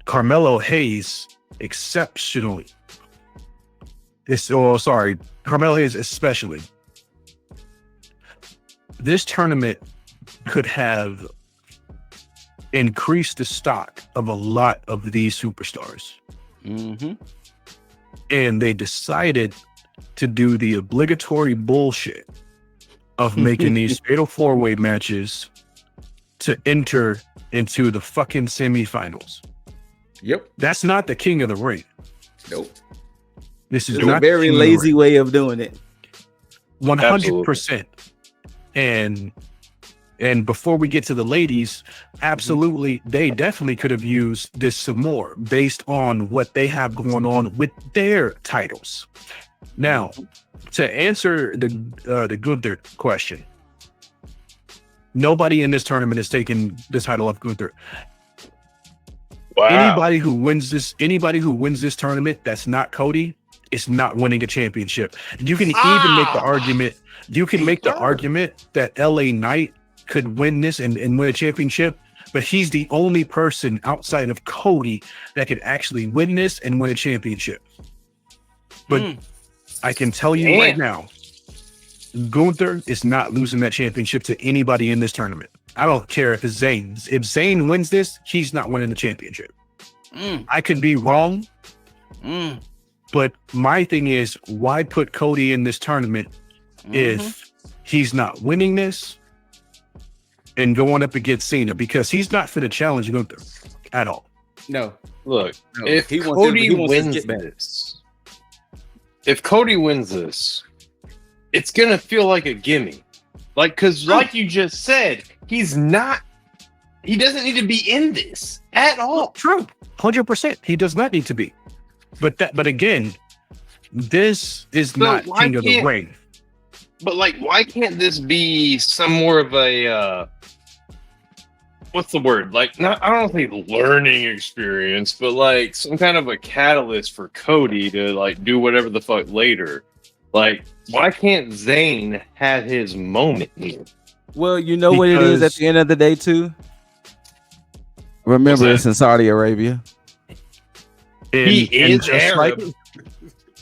Carmelo Hayes, exceptionally. Carmelo Hayes especially. This tournament could have increased the stock of a lot of these superstars. Mm-hmm. And they decided to do the obligatory bullshit of making these fatal four-way matches to enter into the fucking semifinals. Yep. That's not the King of the Ring. Nope. This is it's not a very lazy way of doing it. 100%. And before we get to the ladies, absolutely, they definitely could have used this some more based on what they have going on with their titles. Now, to answer the Gunther question, nobody in this tournament is taking the title of Gunther. Wow. Anybody who wins this tournament that's not Cody is not winning a championship. You can even make the argument. You can make the argument that LA Knight could win this and win a championship, but he's the only person outside of Cody that could actually win this and win a championship. But I can tell you right now, Gunther is not losing that championship to anybody in this tournament. I don't care if it's Zayn. If Zayn wins this, he's not winning the championship. I could be wrong, but my thing is, why put Cody in this tournament if he's not winning this and going up against Cena? Because he's not for the challenge Gunther at all. No. Look, No. if Cody wins this, if Cody wins this, it's gonna feel like a gimme. Because like you just said, he doesn't need to be in this at all. True. 100%. He does not need to be. But again, this is not King of the Ring. But why can't this be some more of a what's the word? I don't think learning experience, but some kind of a catalyst for Cody to do whatever the fuck later. Why can't Zayn have his moment here? Well, you know what it is at the end of the day too. Remember, it's in Saudi Arabia. He is Arab.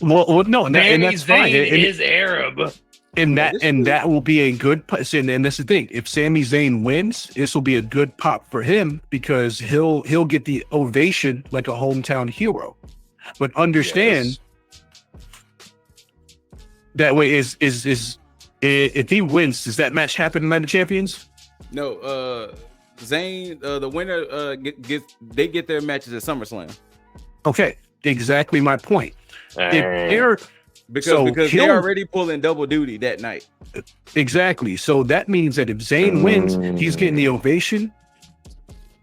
No, and that's fine. Zayn is Arab. And that will be a good, and that's the thing. If Sami Zayn wins, this will be a good pop for him because he'll get the ovation like a hometown hero. But understand that way is if he wins, does that match happen in Night of Champions? No, Zayn, the winner get their matches at SummerSlam. Okay, exactly my point. Because they're already pulling double duty that night. Exactly. So that means that if Zayn wins, he's getting the ovation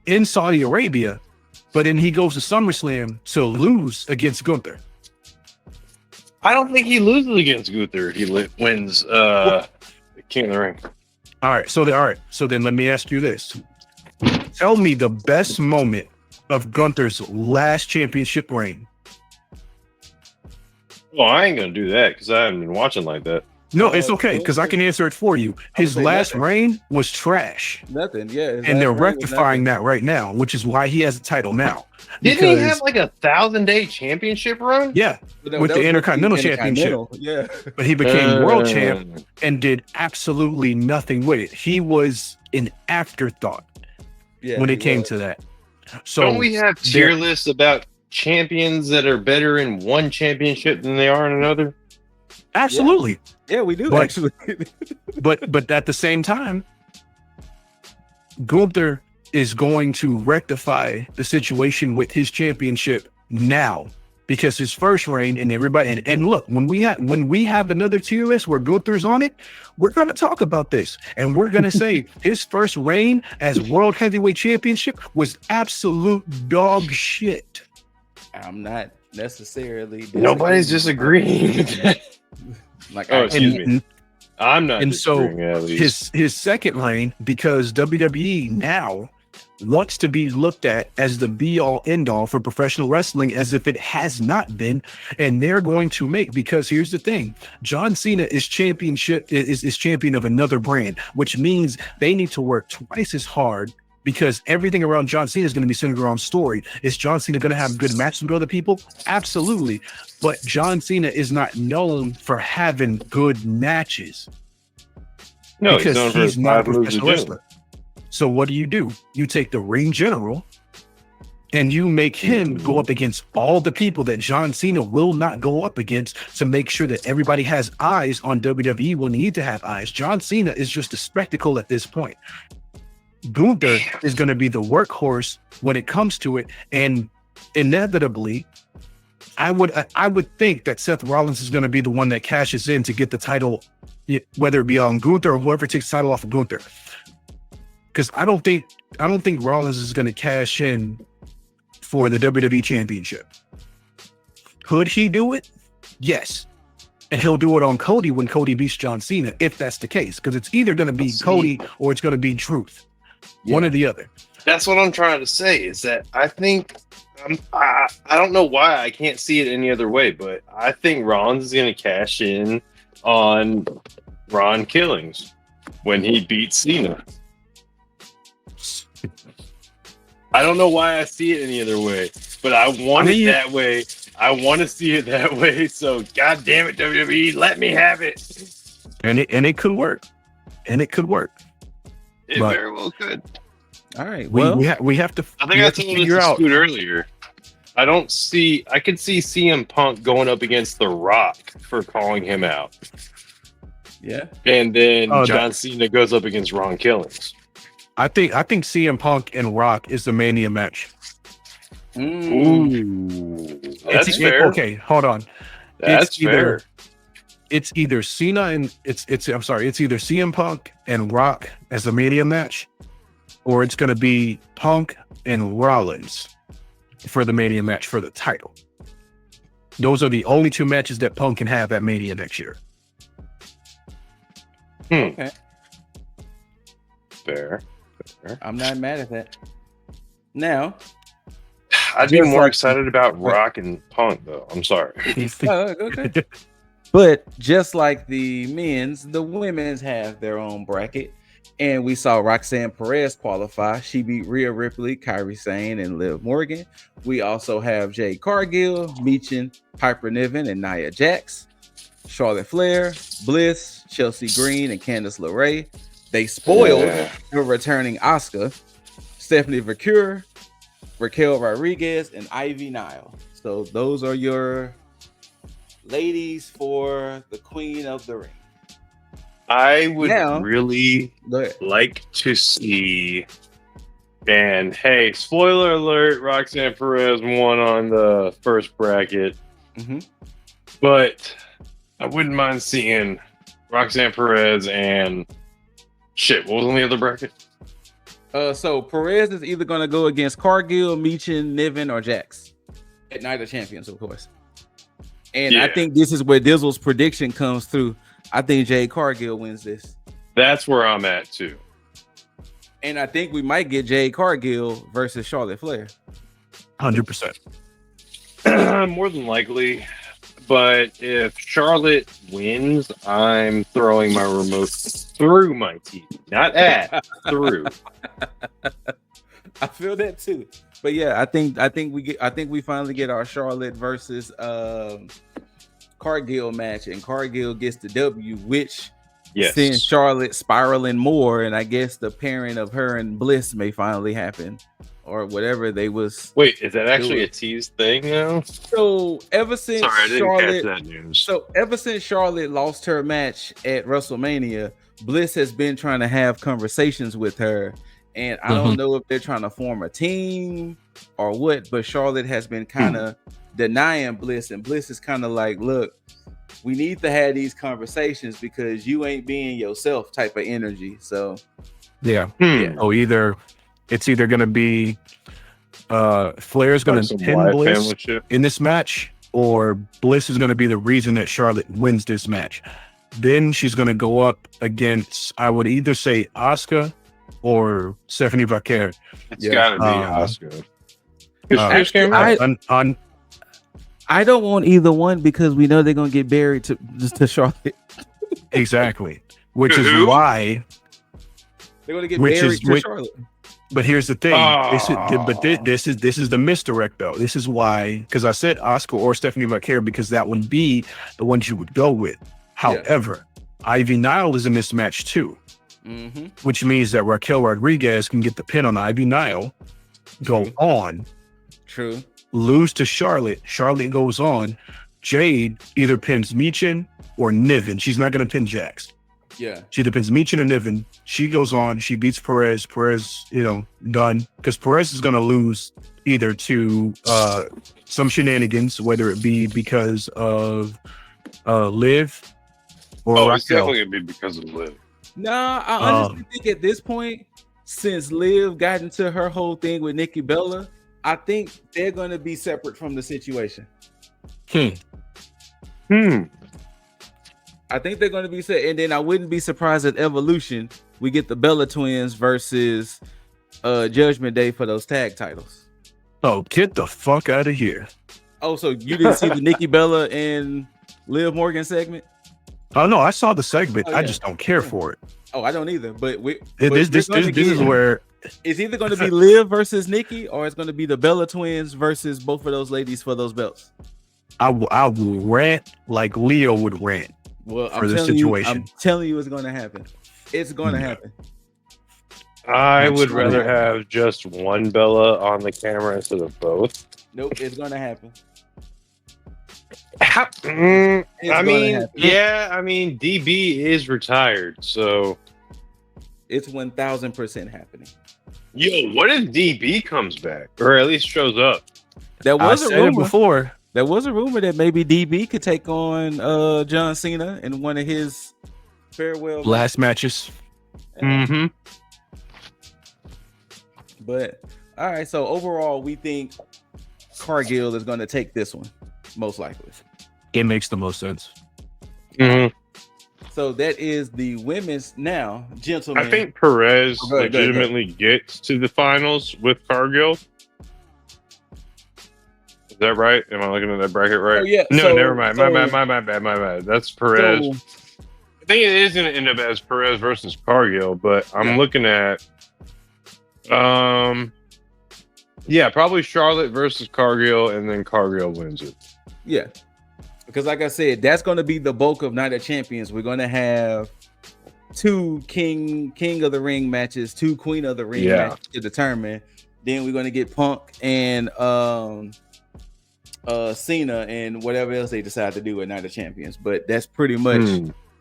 in Saudi Arabia, but then he goes to SummerSlam to lose against Gunther. I don't think he loses against Gunther. He wins King of the Ring. All right. So then let me ask you this. Tell me the best moment of Gunther's last championship reign. Well, I ain't gonna do that because I haven't been watching like that. No, it's okay because I can answer it for you. His last reign was trash. Nothing. Yeah. And they're rectifying that right now, which is why he has a title now. Didn't he have like a 1,000-day championship run? Yeah, with the Intercontinental Championship. Yeah. But he became world champ and did absolutely nothing with it. He was an afterthought when it came to that. So don't we have tier lists about champions that are better in one championship than they are in another? Absolutely. Yeah, we do actually. but at the same time, Gunther is going to rectify the situation with his championship now, because his first reign and everybody and look, when we have another tier list where Gunther's on it, we're going to talk about this and we're going to say his first reign as world heavyweight championship was absolute dog shit. I'm not necessarily nobody's disagreeing. Excuse me. I'm not. And so at least. his second reign, because WWE now wants to be looked at as the be-all end-all for professional wrestling, as if it has not been, and they're going to make, because here's the thing, John Cena is champion of another brand, which means they need to work twice as hard, because everything around John Cena is going to be centered around story. Is John Cena going to have good matches with other people? Absolutely. But John Cena is not known for having good matches. No, because he's not a professional wrestler. So what do? You take the ring general and you make him go up against all the people that John Cena will not go up against, to make sure that everybody has eyes on WWE will need to have eyes. John Cena is just a spectacle at this point. Gunther is going to be the workhorse when it comes to it, and inevitably, I would think that Seth Rollins is going to be the one that cashes in to get the title, whether it be on Gunther or whoever takes the title off of Gunther. Because I don't think Rollins is going to cash in for the WWE Championship. Could he do it? Yes. And he'll do it on Cody when Cody beats John Cena, if that's the case. Because it's either going to be Cody or it's going to be Truth. Yeah. One or the other. That's what I'm trying to say, is that I think, I don't know why I can't see it any other way, but I think Rollins is going to cash in on Ron Killings when he beats Cena. I don't know why I see it any other way, but I want it that way. I want to see it that way. So, God damn it, WWE, let me have it. And it could work. It very well could. All right. Well, we have to. I think I told you to Scoot earlier. I could see CM Punk going up against The Rock for calling him out. Yeah. And then John Cena goes up against Ron Killings. I think CM Punk and Rock is the Mania match. Ooh, that's fair. Okay, hold on. That's fair. It's either Cena and it's either CM Punk and Rock as the Mania match, or it's going to be Punk and Rollins for the Mania match for the title. Those are the only two matches that Punk can have at Mania next year. Okay. Fair. I'm not mad at that. Now, I'd be more excited about Rock and Punk, though. I'm sorry. Okay. But just like the men's, the women's have their own bracket. And we saw Roxanne Perez qualify. She beat Rhea Ripley, Kairi Sane, and Liv Morgan. We also have Jade Cargill, Meechin, Piper Niven, and Nia Jax. Charlotte Flair, Bliss, Chelsea Green, and Candice LeRae. They spoiled her returning Asuka, Stephanie Vaquer, Raquel Rodriguez, and Ivy Nile. So those are your ladies for the Queen of the Ring. I would really like to see, and hey, spoiler alert, Roxanne Perez won on the first bracket. But I wouldn't mind seeing Roxanne Perez and what was on the other bracket? So Perez is either going to go against Cargill, Meechin, Niven, or Jax at Night of Champions, of course. And I think this is where Dizzle's prediction comes through. I think Jade Cargill wins this. That's where I'm at too. And I think we might get Jade Cargill versus Charlotte Flair. 100%. More than likely. But if Charlotte wins, I'm throwing my remote through my TV, not at, through. I feel that too. But yeah, I think we finally get our Charlotte versus Cargill match, and Cargill gets the W, which sends Charlotte spiraling more, and I guess the pairing of her and Bliss may finally happen, or whatever they was. Wait, is that actually a tease thing now? So ever since Sorry, I didn't Charlotte, catch that news. So ever since Charlotte lost her match at WrestleMania, Bliss has been trying to have conversations with her, and I don't know if they're trying to form a team or what, but Charlotte has been kind of denying Bliss, and Bliss is kind of like, look, we need to have these conversations because you ain't being yourself type of energy. So yeah. Oh, it's either going to be Flair's going to pin Bliss in this match, or Bliss is going to be the reason that Charlotte wins this match. Then she's going to go up against, I would either say Asuka or Stephanie Vaquer. It's got to be Asuka. I don't want either one because we know they're going to get buried to Charlotte. Exactly. Which is why they're going to get buried to Charlotte. But here's the thing. This is the misdirect though. This is why, because I said Asuka or Stephanie Vaquer because that would be the ones you would go with. However, Ivy Nile is in this match too, which means that Raquel Rodriguez can get the pin on Ivy Nile, go on, lose to Charlotte. Charlotte goes on. Jade either pins Michin or Niven. She's not going to pin Jax. Yeah. She either pins Michin or Niven. She goes on. She beats Perez. Perez, done. Because Perez is going to lose either to some shenanigans, whether it be because of Liv or Raquel. It's definitely going to be because of Liv. Nah, I honestly think at this point, since Liv got into her whole thing with Nikki Bella, I think they're going to be separate from the situation. I think they're going to be set, and then I wouldn't be surprised at Evolution we get the Bella Twins versus Judgment Day for those tag titles. Oh, get the fuck out of here! Oh, so you didn't see the Nikki Bella and Liv Morgan segment? Oh no, I saw the segment. I just don't care for it. Oh, I don't either. But this is where it's either going to be Liv versus Nikki, or it's going to be the Bella Twins versus both of those ladies for those belts. I will rant like Leo would rant. Well, for this situation. I'm telling you, it's going to happen. It's going to happen. I would rather have just one Bella on the camera instead of both. Nope, it's going to happen. DB is retired, so it's 1,000% happening. Yo, what if DB comes back, or at least shows up? There was a rumor before. There was a rumor that maybe DB could take on John Cena in one of his farewell last matches. But all right, so overall, we think Cargill is going to take this one, most likely. It makes the most sense. So that is the women's now, gentlemen. I think Perez legitimately gets to the finals with Cargill. Is that right? Am I looking at that bracket right? Oh, yeah. No, never mind. My bad. That's Perez. I think it is going to end up as Perez versus Cargill, but I'm looking at, probably Charlotte versus Cargill, and then Cargill wins it. Yeah. Because like I said, that's going to be the bulk of Night of Champions. We're going to have 2 King of the Ring matches, 2 Queen of the Ring matches to determine. Then we're going to get Punk and Cena and whatever else they decide to do at Night of Champions. But that's pretty much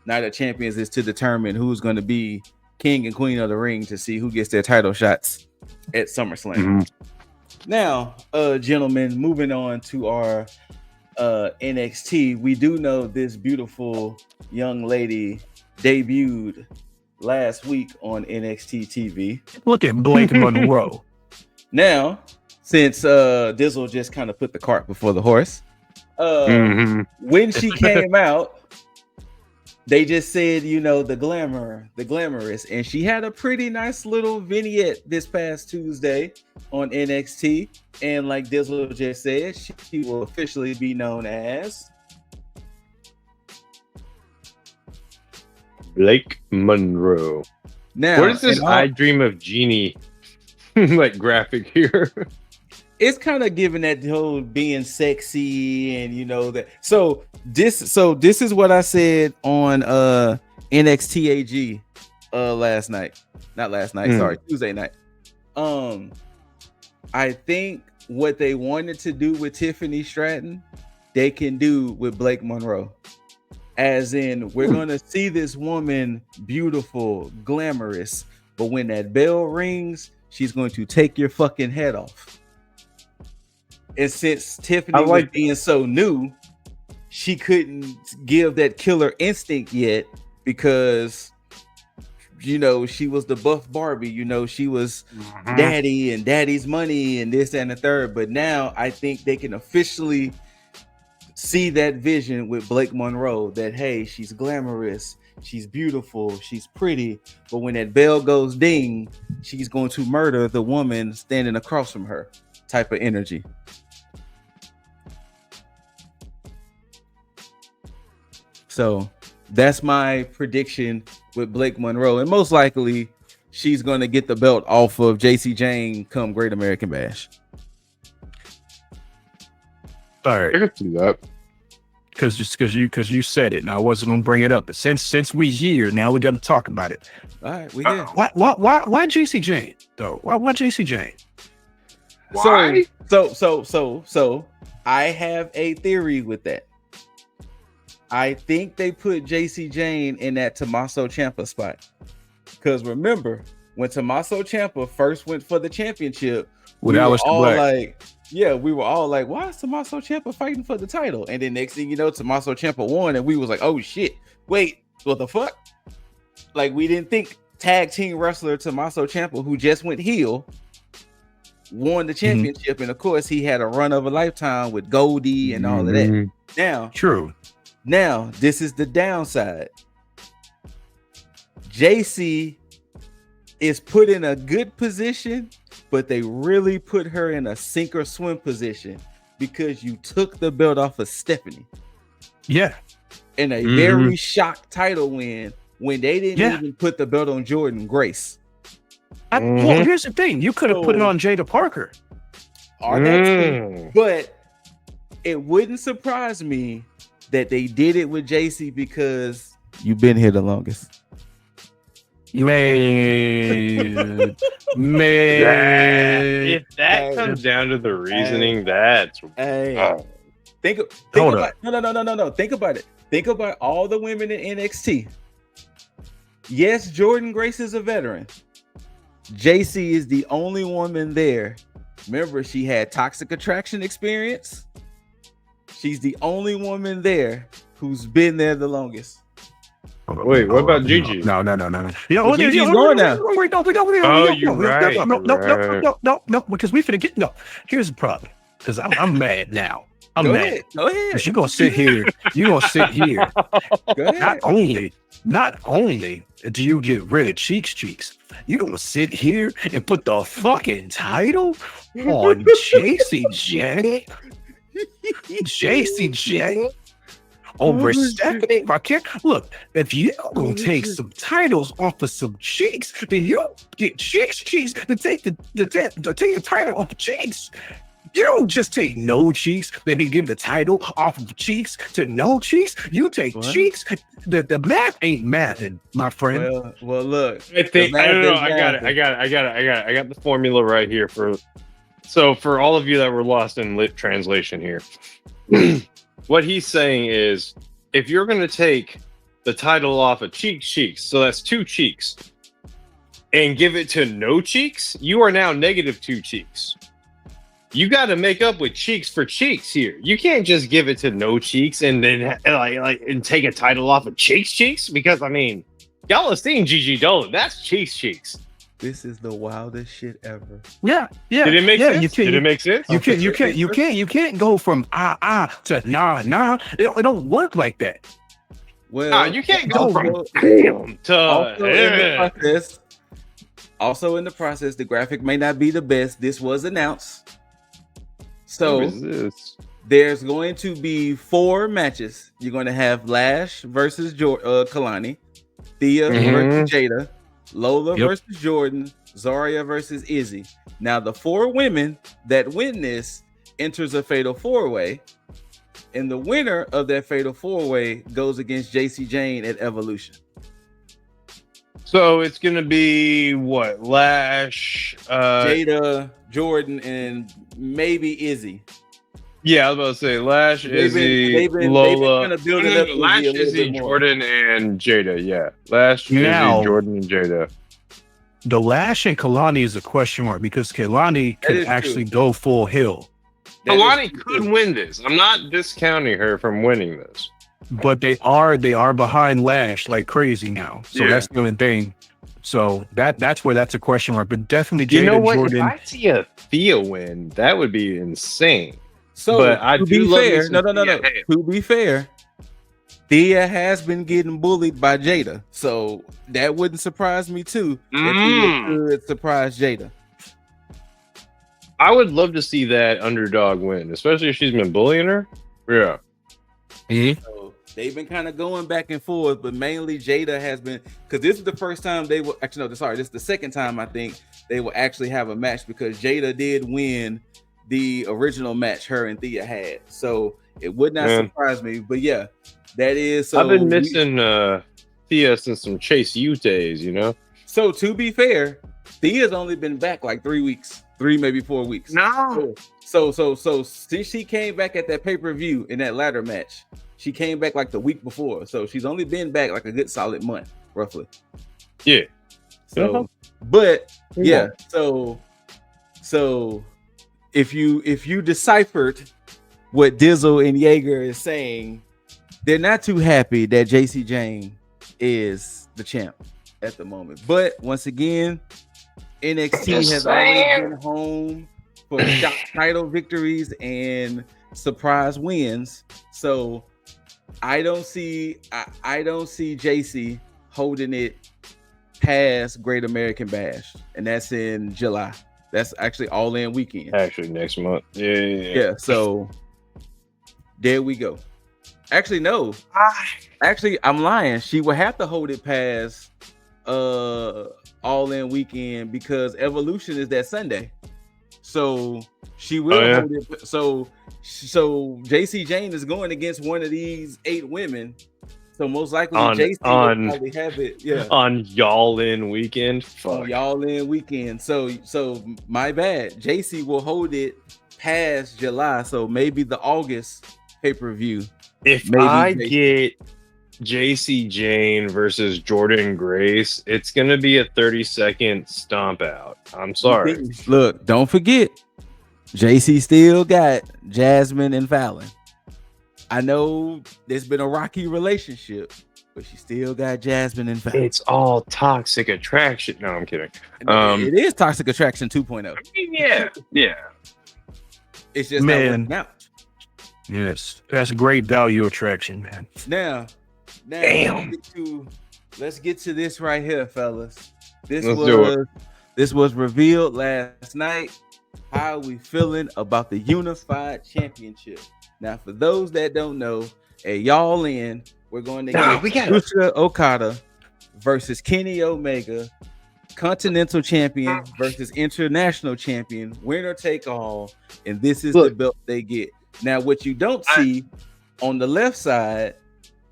Night of Champions is to determine who's going to be King and Queen of the Ring to see who gets their title shots at SummerSlam. Now, gentlemen, moving on to our NXT, we do know this beautiful young lady debuted last week on NXT TV. Look at Blake Monroe. Now, since Dizzle just kind of put the cart before the horse, when she came out, they just said, the glamorous, and she had a pretty nice little vignette this past Tuesday on NXT, and like Dizzle just said, she will officially be known as Blake Monroe. Now, What is this I Dream of Jeannie like graphic here? It's kind of giving that whole being sexy and you know that. So this is what I said on NXT AG last night. Not last night, sorry, Tuesday night. I think what they wanted to do with Tiffany Stratton, they can do with Blake Monroe. As in, we're gonna see this woman beautiful, glamorous, but when that bell rings, she's going to take your fucking head off. And since Tiffany was being so new, she couldn't give that killer instinct yet because, you know, she was the buff Barbie. You know, she was daddy and daddy's money and this and the third. But now I think they can officially see that vision with Blake Monroe that, hey, she's glamorous, she's beautiful, she's pretty. But when that bell goes ding, she's going to murder the woman standing across from her type of energy. So that's my prediction with Blake Monroe. And most likely she's going to get the belt off of JC Jane come Great American Bash. All right. I could see that. Because you said it and I wasn't gonna bring it up. But since we here, now we gotta talk about it. All right, we here. Why JC Jane though? Why JC Jane? Why? So I have a theory with that. I think they put JC Jane in that Tommaso Ciampa spot. Because remember, when Tommaso Ciampa first went for the championship, we were all like, why is Tommaso Ciampa fighting for the title? And then next thing you know, Tommaso Ciampa won, and we was like, oh shit, wait, what the fuck? Like, we didn't think tag team wrestler Tommaso Ciampa, who just went heel, won the championship. And of course, he had a run of a lifetime with Goldie and all of that. Now, this is the downside. JC is put in a good position, but they really put her in a sink or swim position because you took the belt off of Stephanie. Yeah. In a very shocked title win when they didn't even put the belt on Jordan Grace. Well, here's the thing. You could have put it on Jada Parker. But it wouldn't surprise me that they did it with JC because you've been here the longest. Man. If that comes down to the reasoning, that's think about no. Think about it. Think about all the women in NXT. Yes, Jordan Grace is a veteran. JC is the only woman there. Remember, she had Toxic Attraction experience. She's the only woman there who's been there the longest. Wait, what about Gigi? No. Gigi's gone now. Oh, you're right. No, because we finna get Here's the problem. Because I'm mad now. I'm mad. Go ahead. Because you're gonna sit here. Go ahead. Not only do you get rid of Cheeks, you're gonna sit here and put the fucking title on JCJ. JCJ over Stephanie. I can't look. If you gonna take some titles off of some Cheeks, then you get Cheeks to take the title off of Cheeks. You don't just take no Cheeks, then you give the title off of Cheeks to no Cheeks. You take Cheeks. The math ain't mathing, my friend. Well, look. I got it. I got the formula right here for all of you that were lost in lit translation here. What he's saying is, if you're going to take the title off of Cheeks, so that's 2 Cheeks, and give it to no Cheeks, you are now -2 Cheeks. You got to make up with Cheeks for Cheeks here. You can't just give it to no Cheeks and then and take a title off of Cheeks, because I mean, y'all have seen Gigi Dolan. That's Cheeks. This is the wildest shit ever. Yeah. Did it make sense? Did it make sense? You can't go from to nah. It don't work like that. Well, you can't go from damn to Also in the process, the graphic may not be the best. This was announced. So there's going to be 4 matches. You're going to have Lash versus Kalani. Thea Mhm. versus Jada, Lola Yep. versus Jordan, Zarya versus Izzy. Now, the 4 women that win this enters a fatal 4-way, and the winner of that fatal 4-way goes against JC Jane at Evolution. So it's gonna be what? Lash. Jada, Jordan, and maybe Izzy. Yeah, I was about to say Lash, Izzy, they've been Lola. kind of building up Izzy Lash, a little Izzy, bit more. Jordan, and Jada. Yeah, Lash, Now- Izzy, Jordan, and Jada. The Lash and Kalani is a question mark because Kalani could is true. actually go full hill, That is Kalani true. could win this. I'm not discounting her from winning this. but they are behind Lash like crazy now. So Yeah. that's the only thing. So that's where that's a question mark. But definitely Jada You know what? Jordan. If I see a Thea win, that would be insane. So, But I to do be love me fair, some no. Thea Hale. To be fair, Thea has been getting bullied by Jada, so that wouldn't surprise me too. If Thea could surprise Jada. I would love to see that underdog win, especially if she's been bullying her. Yeah. So they've been kind of going back and forth, but mainly Jada has been, because this is the first time they will actually no, sorry, this is the second time I think they will actually have a match because Jada did win the original match her and Thea had. So it would not Man. surprise me. But yeah, that is so I've been missing Thea since some Chase U days, you know? So to be fair, Thea's only been back like 3 weeks, 3 maybe 4 weeks. No. So since she came back at that pay-per-view in that ladder match, she came back like the week before. So she's only been back like a good solid month, roughly. Yeah. So, but yeah, so if you deciphered what Dizzle and Jaeger is saying, they're not too happy that JC Jane is the champ at the moment. But once again, NXT has always been home for shock title victories and surprise wins. So I don't see JC holding it past Great American Bash, and that's in July. That's actually All In weekend. Actually, next month. Yeah. So there we go. Actually, no. Actually, I'm lying. She will have to hold it past All In weekend because Evolution is that Sunday. So she will hold it. So JC Jane is going against one of these 8 women. So most likely JC will probably have it. Yeah. On Y'all In weekend. Fuck. Y'all In weekend. So my bad. JC will hold it past July. So maybe the August pay-per-view. If maybe I JC. get JC Jane versus Jordan Grace, it's gonna be a 30-second stomp out. I'm sorry. Look, don't forget, JC still got Jasmine and Fallon. I know there's been a rocky relationship, but she still got Jasmine and Fallon. It's all toxic attraction. No, I'm kidding. It is Toxic Attraction 2.0. Yeah. It's just Man. not working out. Yes, that's great value attraction, man. Now, Damn. let's get to this right here, fellas. This Let's do was revealed last night. How are we feeling about the Unified Championship? Now, for those that don't know, at Y'all In, we're going to get Yusuke Okada versus Kenny Omega, Continental Champion versus International Champion, winner take all, and this is the belt they get. Now, what you don't see on the left side,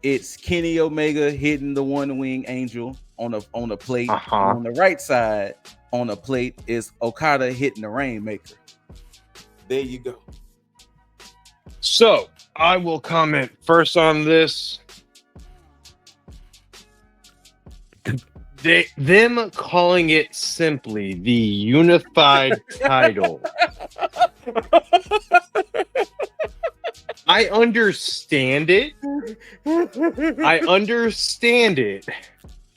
it's Kenny Omega hitting the One Wing Angel on a plate. On the right side, on a plate, is Okada hitting the Rainmaker. There you go. So I will comment first on this. Them calling it simply the unified title. I understand it.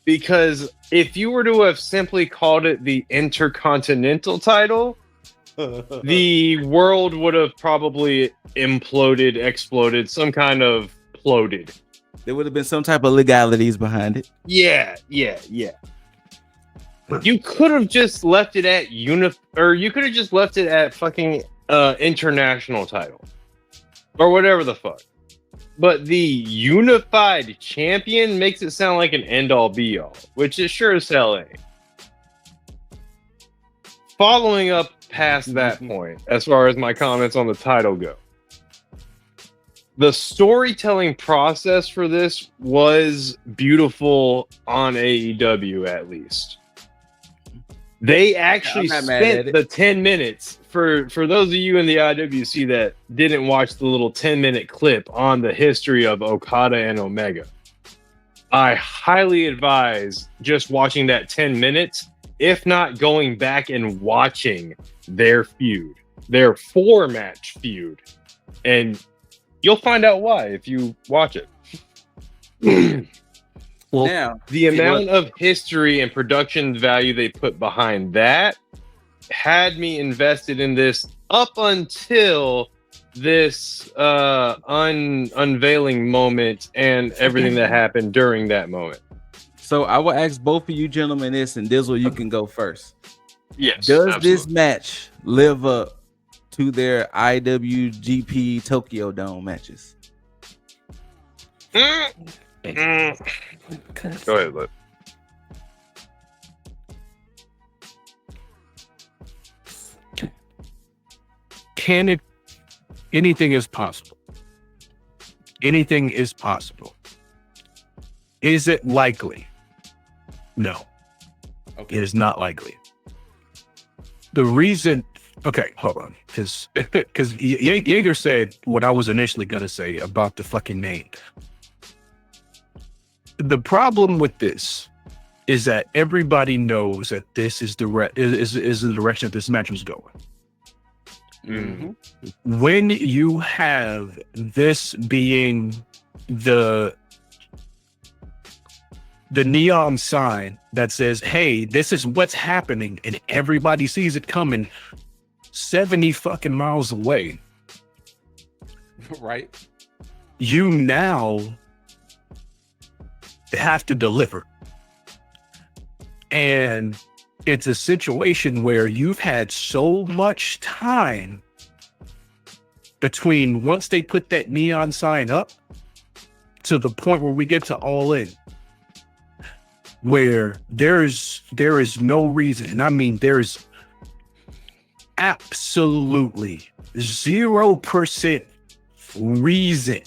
Because if you were to have simply called it the Intercontinental title, the world would have probably imploded, exploded, some kind of ploded. There would have been some type of legalities behind it. Yeah. You could have just left it at you could have just left it at fucking international title. Or whatever the fuck. But the unified champion makes it sound like an end-all be-all, which it sure as hell ain't. Following up past that point, as far as my comments on the title go, the storytelling process for this was beautiful on AEW, at least. They actually spent the 10 minutes for those of you in the IWC that didn't watch the little 10-minute clip on the history of Okada and Omega. I highly advise just watching that 10 minutes, if not going back and watching their feud, their 4-match feud. And you'll find out why if you watch it. Well, now, the amount of history and production value they put behind that had me invested in this up until this unveiling moment and everything that happened during that moment. So I will ask both of you gentlemen this, and Dizzle, you can go first. Yes. Does absolutely. this match live up to their IWGP Tokyo Dome matches? Go ahead, Lip. Can it? Anything is possible. Anything is possible. Is it likely? No. Okay. It is not likely. The reason, okay, hold on, because Jaeger said what I was initially gonna say about the fucking name. The problem with this is that everybody knows that this is the direction that this match was going. Mm-hmm. When you have this being the neon sign that says, hey, this is what's happening, and everybody sees it coming 70 fucking miles away. Right. You now have to deliver. And it's a situation where you've had so much time between once they put that neon sign up to the point where we get to All In, where there is no reason, and I mean there's absolutely 0% reason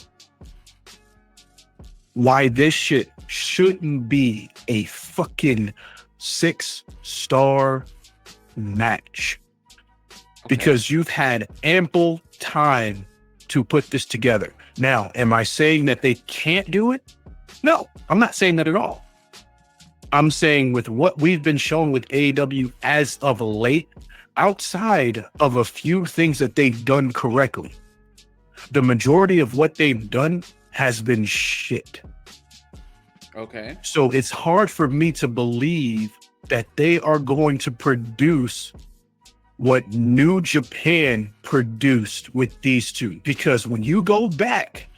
why this shit shouldn't be a fucking 6-star match. Okay. Because you've had ample time to put this together. Now, am I saying that they can't do it? No, I'm not saying that at all. I'm saying with what we've been shown with AEW as of late, outside of a few things that they've done correctly, the majority of what they've done has been shit. Okay. So it's hard for me to believe that they are going to produce what New Japan produced with these two. Because when you go back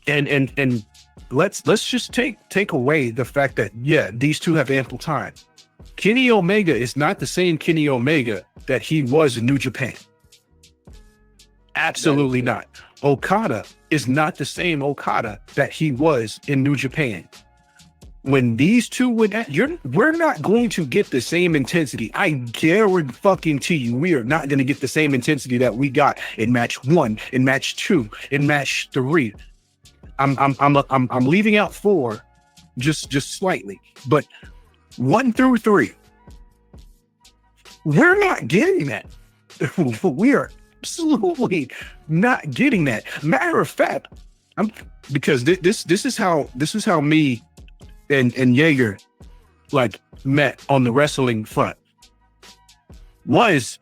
and let's just take away the fact that, yeah, these two have ample time. Kenny Omega is not the same Kenny Omega that he was in New Japan. Absolutely not. Okada is not the same Okada that he was in New Japan. When these two would, we're not going to get the same intensity. I guarantee you, we are not going to get the same intensity that we got in match 1, in match 2, in match 3. I'm leaving out 4, just slightly, but 1 through 3, we're not getting that. We are absolutely not getting that. Matter of fact, because this is how me and Jaeger like met on the wrestling front. Was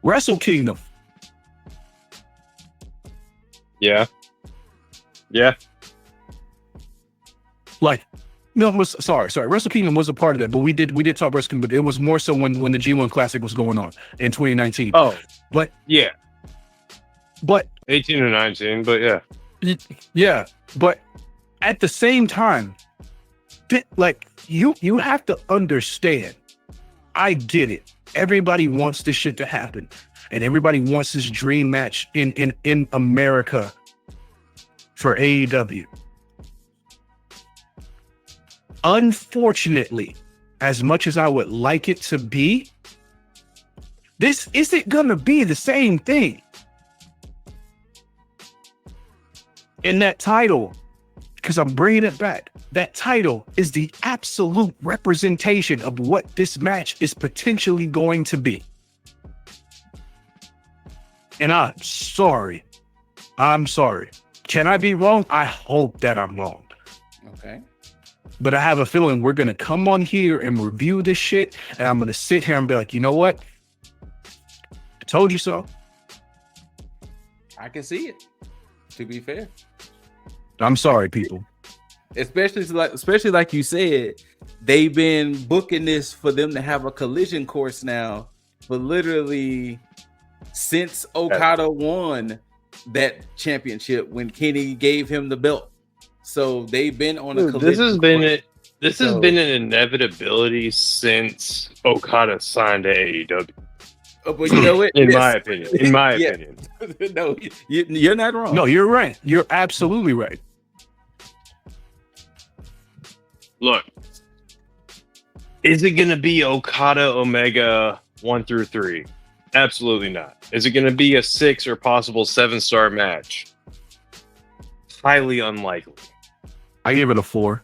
Wrestle Kingdom. Yeah. Like, no, sorry. Wrestle Kingdom was a part of that, but we did talk Wrestle Kingdom, but it was more so when the G1 Classic was going on in 2019. Oh, but yeah, but 18 or 19, but yeah. But at the same time, like you have to understand. I get it. Everybody wants this shit to happen. And everybody wants this dream match in America for AEW. Unfortunately, as much as I would like it to be, this isn't gonna be the same thing. And that title, because I'm bringing it back, that title is the absolute representation of what this match is potentially going to be. And I'm sorry. Can I be wrong? I hope that I'm wrong. Okay. But I have a feeling we're going to come on here and review this shit. And I'm going to sit here and be like, you know what? I told you so. I can see it, to be fair. I'm sorry, people. Especially like you said, they've been booking this for them to have a collision course now for literally since Okada won that championship when Kenny gave him the belt. So they've been on a collision course. This has been an inevitability since Okada signed to AEW. But you know what? In my opinion. No, you're not wrong. No, you're right. You're absolutely right. Look, is it going to be Okada Omega 1 through 3? Absolutely not. Is it going to be a 6 or possible 7-star match? Highly unlikely. I give it a 4.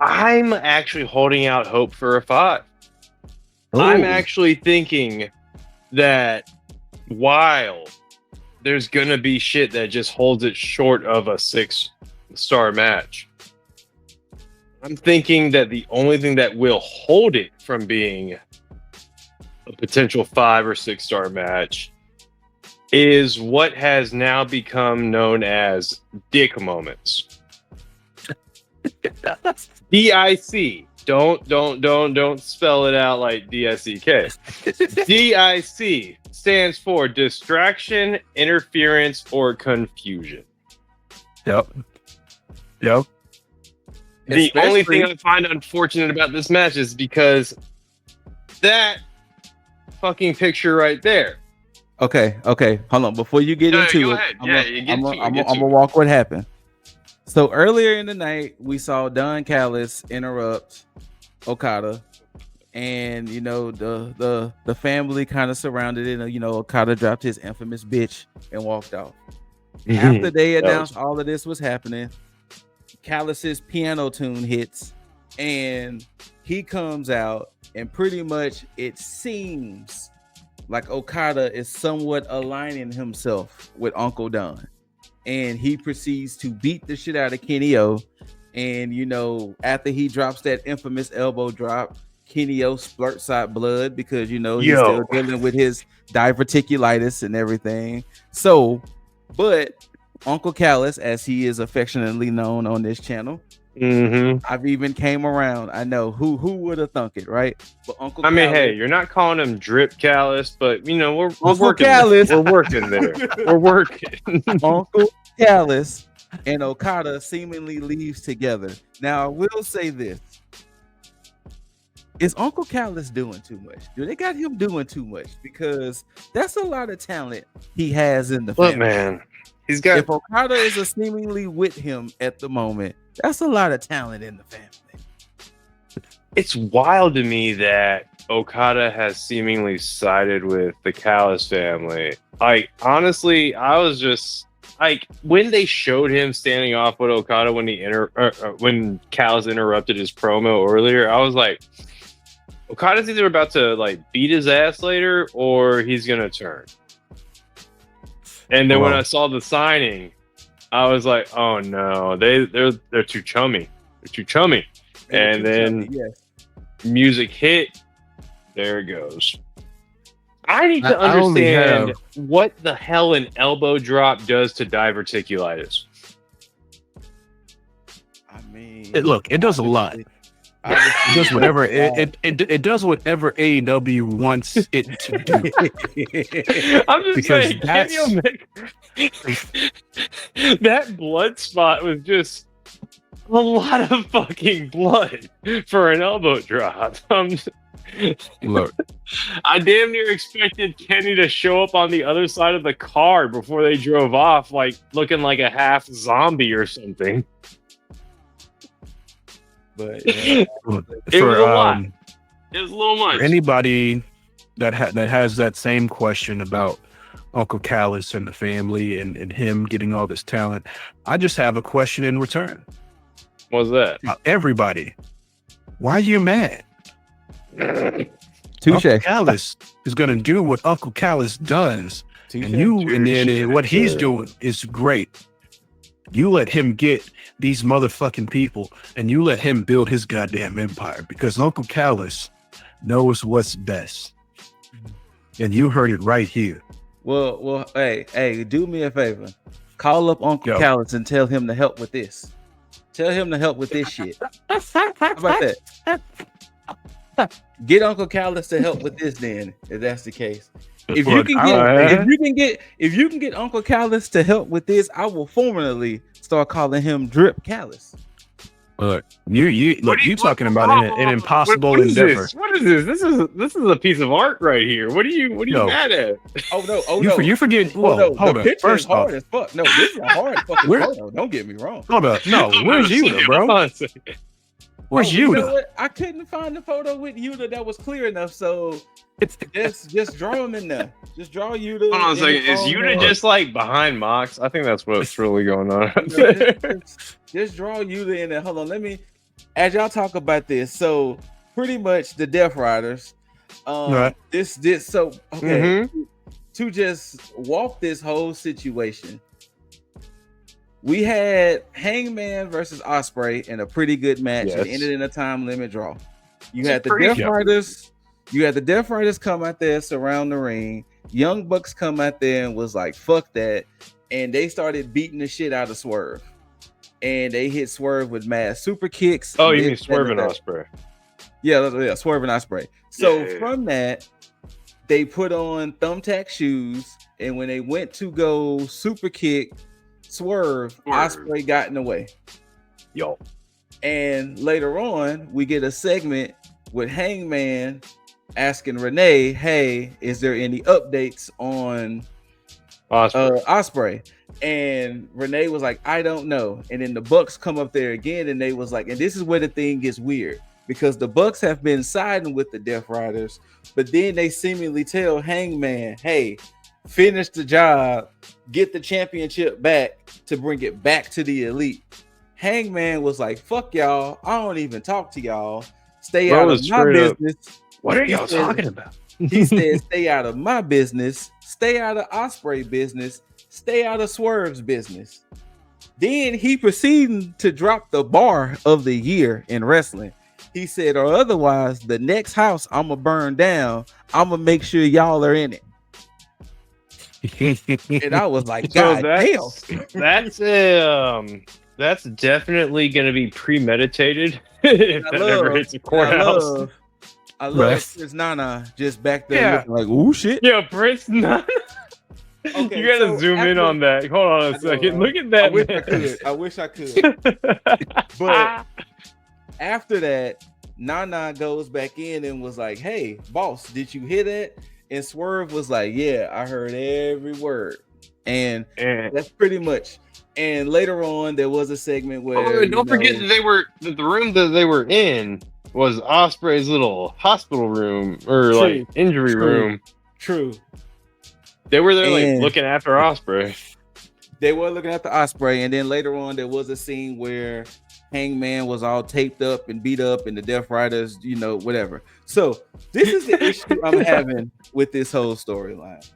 I'm actually holding out hope for a 5. Ooh. I'm actually thinking that while there's going to be shit that just holds it short of a 6-star match, I'm thinking that the only thing that will hold it from being a potential 5 or 6-star match is what has now become known as dick moments. DIC. Don't spell it out like DICK. DIC stands for distraction, interference, or confusion. Yep. The only thing I find unfortunate about this match is because that fucking picture right there. Okay. Hold on. Before you get into it, I'm gonna walk what happened. So earlier in the night, we saw Don Callis interrupt Okada, and you know the family kind of surrounded it. You know, Okada dropped his infamous bitch and walked off. After they announced all of this was happening, Callis's piano tune hits, and he comes out, and pretty much it seems like Okada is somewhat aligning himself with Uncle Don. And he proceeds to beat the shit out of Kenny O. And, you know, after he drops that infamous elbow drop, Kenny O splurts out blood because, you know, he's still dealing with his diverticulitis and everything. So, but Uncle Callis, as he is affectionately known on this channel, I've even came around. I know who would have thunk it, right? But Uncle Callis, hey, you're not calling him Drip Callis, but you know we're Uncle working. Callis. We're working there. We're working. Uncle Callis and Okada seemingly leaves together. Now, I will say this: is Uncle Callis doing too much? Do they got him doing too much? Because that's a lot of talent he has in the family. Look, man, he's got. If Okada is seemingly with him at the moment, that's a lot of talent in the family. It's wild to me that Okada has seemingly sided with the Callis family. Like, honestly, I was just like, when they showed him standing off with Okada when Callis interrupted his promo earlier, I was like, Okada's either about to like beat his ass later or he's gonna turn. And then when I saw the signing, I was like, oh no, they're too chummy. They're too chummy. And then music hit. There it goes. I need to understand what the hell an elbow drop does to diverticulitis. I mean, it does a lot. It does whatever it does whatever AEW wants it to do. I'm just saying, that blood spot was just a lot of fucking blood for an elbow drop. Look, I damn near expected Kenny to show up on the other side of the car before they drove off, like looking like a half zombie or something. But yeah, It was a lot. It was a little much. For anybody that has that same question about Uncle Callus and the family and him getting all this talent, I just have a question in return. What's that? Now, everybody, why are you mad? touche. Uncle Callus is going to do what Uncle Callus does, and then what he's doing is great. You let him get these motherfucking people, and you let him build his goddamn empire, because Uncle Callus knows what's best. And you heard it right here. Well, hey, do me a favor. Call up Uncle Callus and tell him to help with this. Tell him to help with this shit. How about that? Get Uncle Callus to help with this then, if that's the case. If you can get Uncle Callus to help with this, I will formally start calling him Drip Callus. Look, you talking about an impossible endeavor. What is this? This is a piece of art right here. What are you mad at? Oh no! You forget. Hold on. The picture is hard as fuck. No, this is a hard fucking photo. Don't get me wrong. Hold up. No, where's Yuta, bro? Where's Yuta? You know what? I couldn't find the photo with Yuta that was clear enough, so just draw him in there. Just draw Yuta. Hold on a second. Is Yuta just like behind Mox? I think that's what's really going on. Just draw Yuta in there. Hold on. Let me, as y'all talk about this. So pretty much the Death Riders. Right. To just walk this whole situation. We had Hangman versus Ospreay in a pretty good match. It ended in a time limit draw. You had the Death Riders. You had the Death Riders come out there, surround the ring. Young Bucks come out there and was like, "Fuck that," and they started beating the shit out of Swerve. And they hit Swerve with mad super kicks. Oh, you mean Swerve and Ospreay? Yeah, Swerve and Ospreay. So from that, they put on thumbtack shoes, and when they went to go super kick Swerve, Ospreay got in the way. Yo. And later on, we get a segment with Hangman asking Renee, "Hey, is there any updates on Ospreay?" And Renee was like, "I don't know." And then the Bucks come up there again, and they was like, and this is where the thing gets weird, because the Bucks have been siding with the Death Riders, but then they seemingly tell Hangman, "Hey, finish the job, get the championship back to bring it back to the Elite." Hangman was like, "Fuck y'all, I don't even talk to y'all. Stay out of my business." What are y'all talking about? He said, "Stay out of my business, stay out of Ospreay business, stay out of Swerve's business." Then he proceeded to drop the bar of the year in wrestling. He said, "Or otherwise, the next house I'm gonna burn down, I'm gonna make sure y'all are in it." And I was like, "God damn, that's definitely going to be premeditated if that ever hits a courthouse." I love Prince Nana just back there looking like, "Ooh shit." Yeah, Prince Nana. Okay, you gotta zoom in on that. Hold on a second. Look at that. I wish I could. But after that, Nana goes back in and was like, "Hey, boss, did you hear that?" And Swerve was like, "Yeah, I heard every word." And that's pretty much. And later on, there was a segment where don't forget that the room that they were in was Ospreay's little hospital room or like injury room. True. They were there like looking after Ospreay. They were looking after Ospreay, and then later on, there was a scene where Hangman was all taped up and beat up, and the Death Riders, whatever. So this is the issue I'm having with this whole storyline.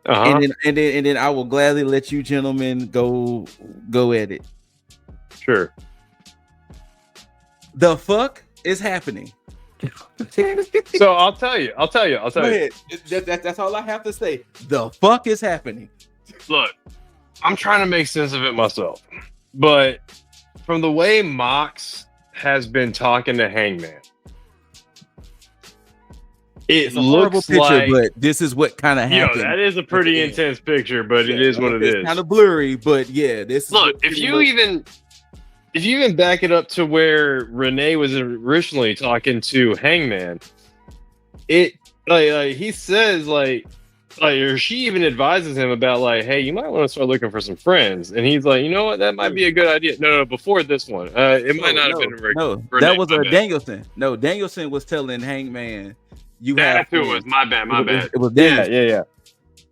And then I will gladly let you gentlemen go at it. Sure. The fuck is happening? So I'll tell you. Go ahead. That's all I have to say. The fuck is happening? Look, I'm trying to make sense of it myself, but from the way Mox has been talking to Hangman, it looks picture, like, but this is what kind of happened. That is a pretty intense picture, but it is what it is. Kind of blurry, but yeah, this. Look, if you even if you even back it up to where Renee was originally talking to Hangman, it like he says or she even advises him about like, hey, you might want to start looking for some friends, and he's like, you know what, that might be a good idea. No, before this one, it might not have been no. Renee, That was my bad. Danielson. No, Danielson was telling Hangman, you That's have who it friends. was. My bad. It was Danielson.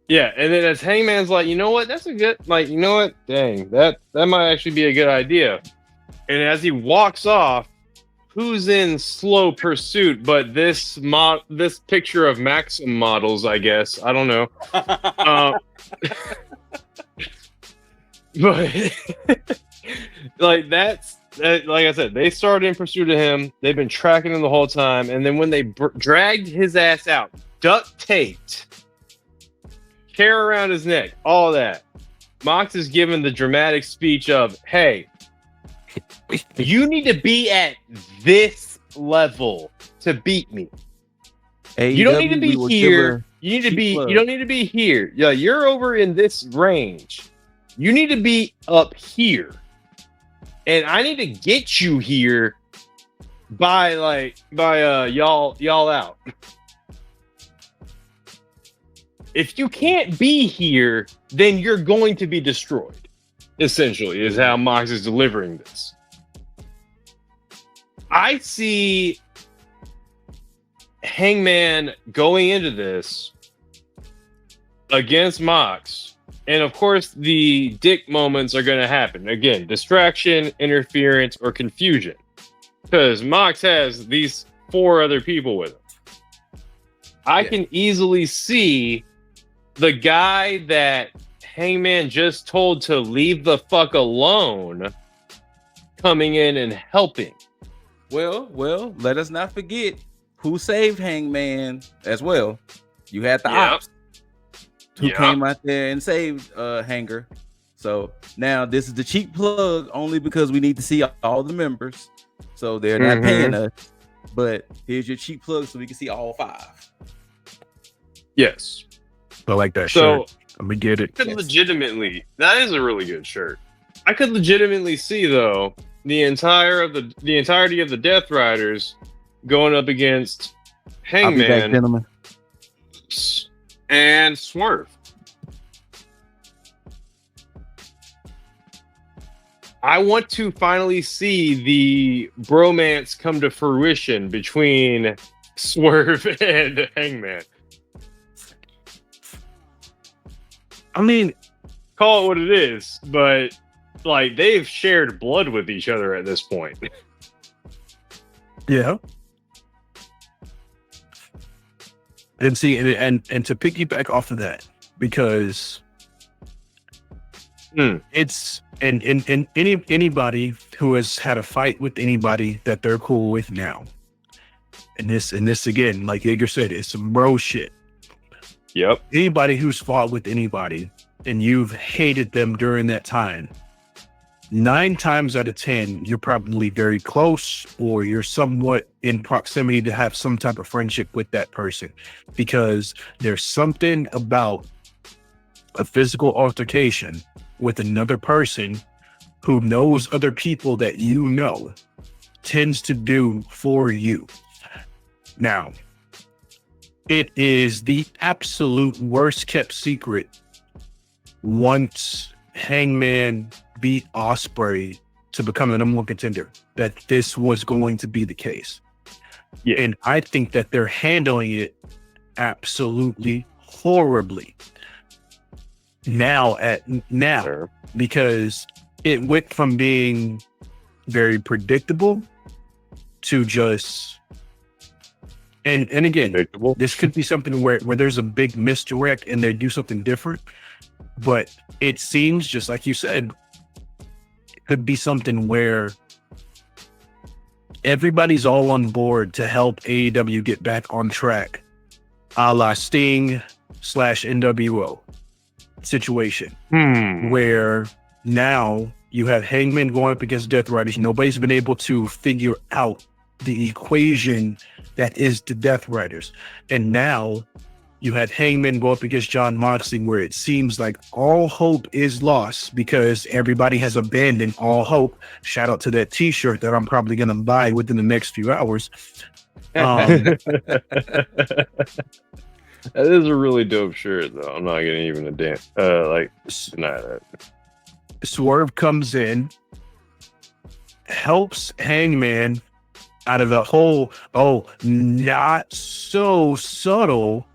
Yeah. And then as Hangman's like, you know what, that's a good, like, you know what, dang, that might actually be a good idea. And as he walks off, who's in slow pursuit but this picture of Maxim models, I guess. I don't know. But like like I said, they started in pursuit of him. They've been tracking him the whole time. And then when they dragged his ass out, duct taped, hair around his neck, all that, Mox is given the dramatic speech of, hey, you need to be at this level to beat me. You don't need to be here. You need to be. You don't need to be here. Yeah, you're over in this range. You need to be up here, and I need to get you here by y'all out. If you can't be here, then you're going to be destroyed. Essentially, is how Mox is delivering this. I see Hangman going into this against Mox, and of course the dick moments are going to happen. Again, distraction, interference, or confusion. Because Mox has these 4 other people with him. I can easily see the guy that Hangman just told to leave the fuck alone coming in and helping. Well, let us not forget who saved Hangman as well. You had the ops who came out there and saved Hanger. So now this is the cheap plug only because we need to see all the members. So they're not paying us. But here's your cheap plug so we can see all 5. Yes. I like that shirt. Let me get it. Legitimately, that is a really good shirt. I could legitimately see though the entirety of the Death Riders going up against Hangman, I'll be back, gentlemen, and Swerve. I want to finally see the bromance come to fruition between Swerve and Hangman. I mean, call it what it is, but like they've shared blood with each other at this point. Yeah. And see, and to piggyback off of that, because it's and anybody who has had a fight with anybody that they're cool with now, and this again, like Jaeger said, it's some bro shit. Yep. Anybody who's fought with anybody and you've hated them during that time, 9 times out of 10, you're probably very close or you're somewhat in proximity to have some type of friendship with that person, because there's something about a physical altercation with another person who knows other people that you know tends to do for you. Now, it is the absolute worst kept secret once Hangman beat Ospreay to become the number 1 contender that this was going to be the case. Yeah. And I think that they're handling it absolutely horribly now sure. Because it went from being very predictable to just and again, this could be something where there's a big misdirect and they do something different, but it seems, just like you said, it could be something where everybody's all on board to help AEW get back on track, a la Sting / NWO situation, where now you have Hangman going up against Death Riders. Nobody's been able to figure out the equation that is the Death Riders. And now You had Hangman go up against Jon Moxley, where it seems like all hope is lost because everybody has abandoned all hope. Shout out to that T-shirt that I'm probably going to buy within the next few hours. That is a really dope shirt, though. I'm not gonna even deny that. Swerve comes in, helps Hangman out of the whole not so subtle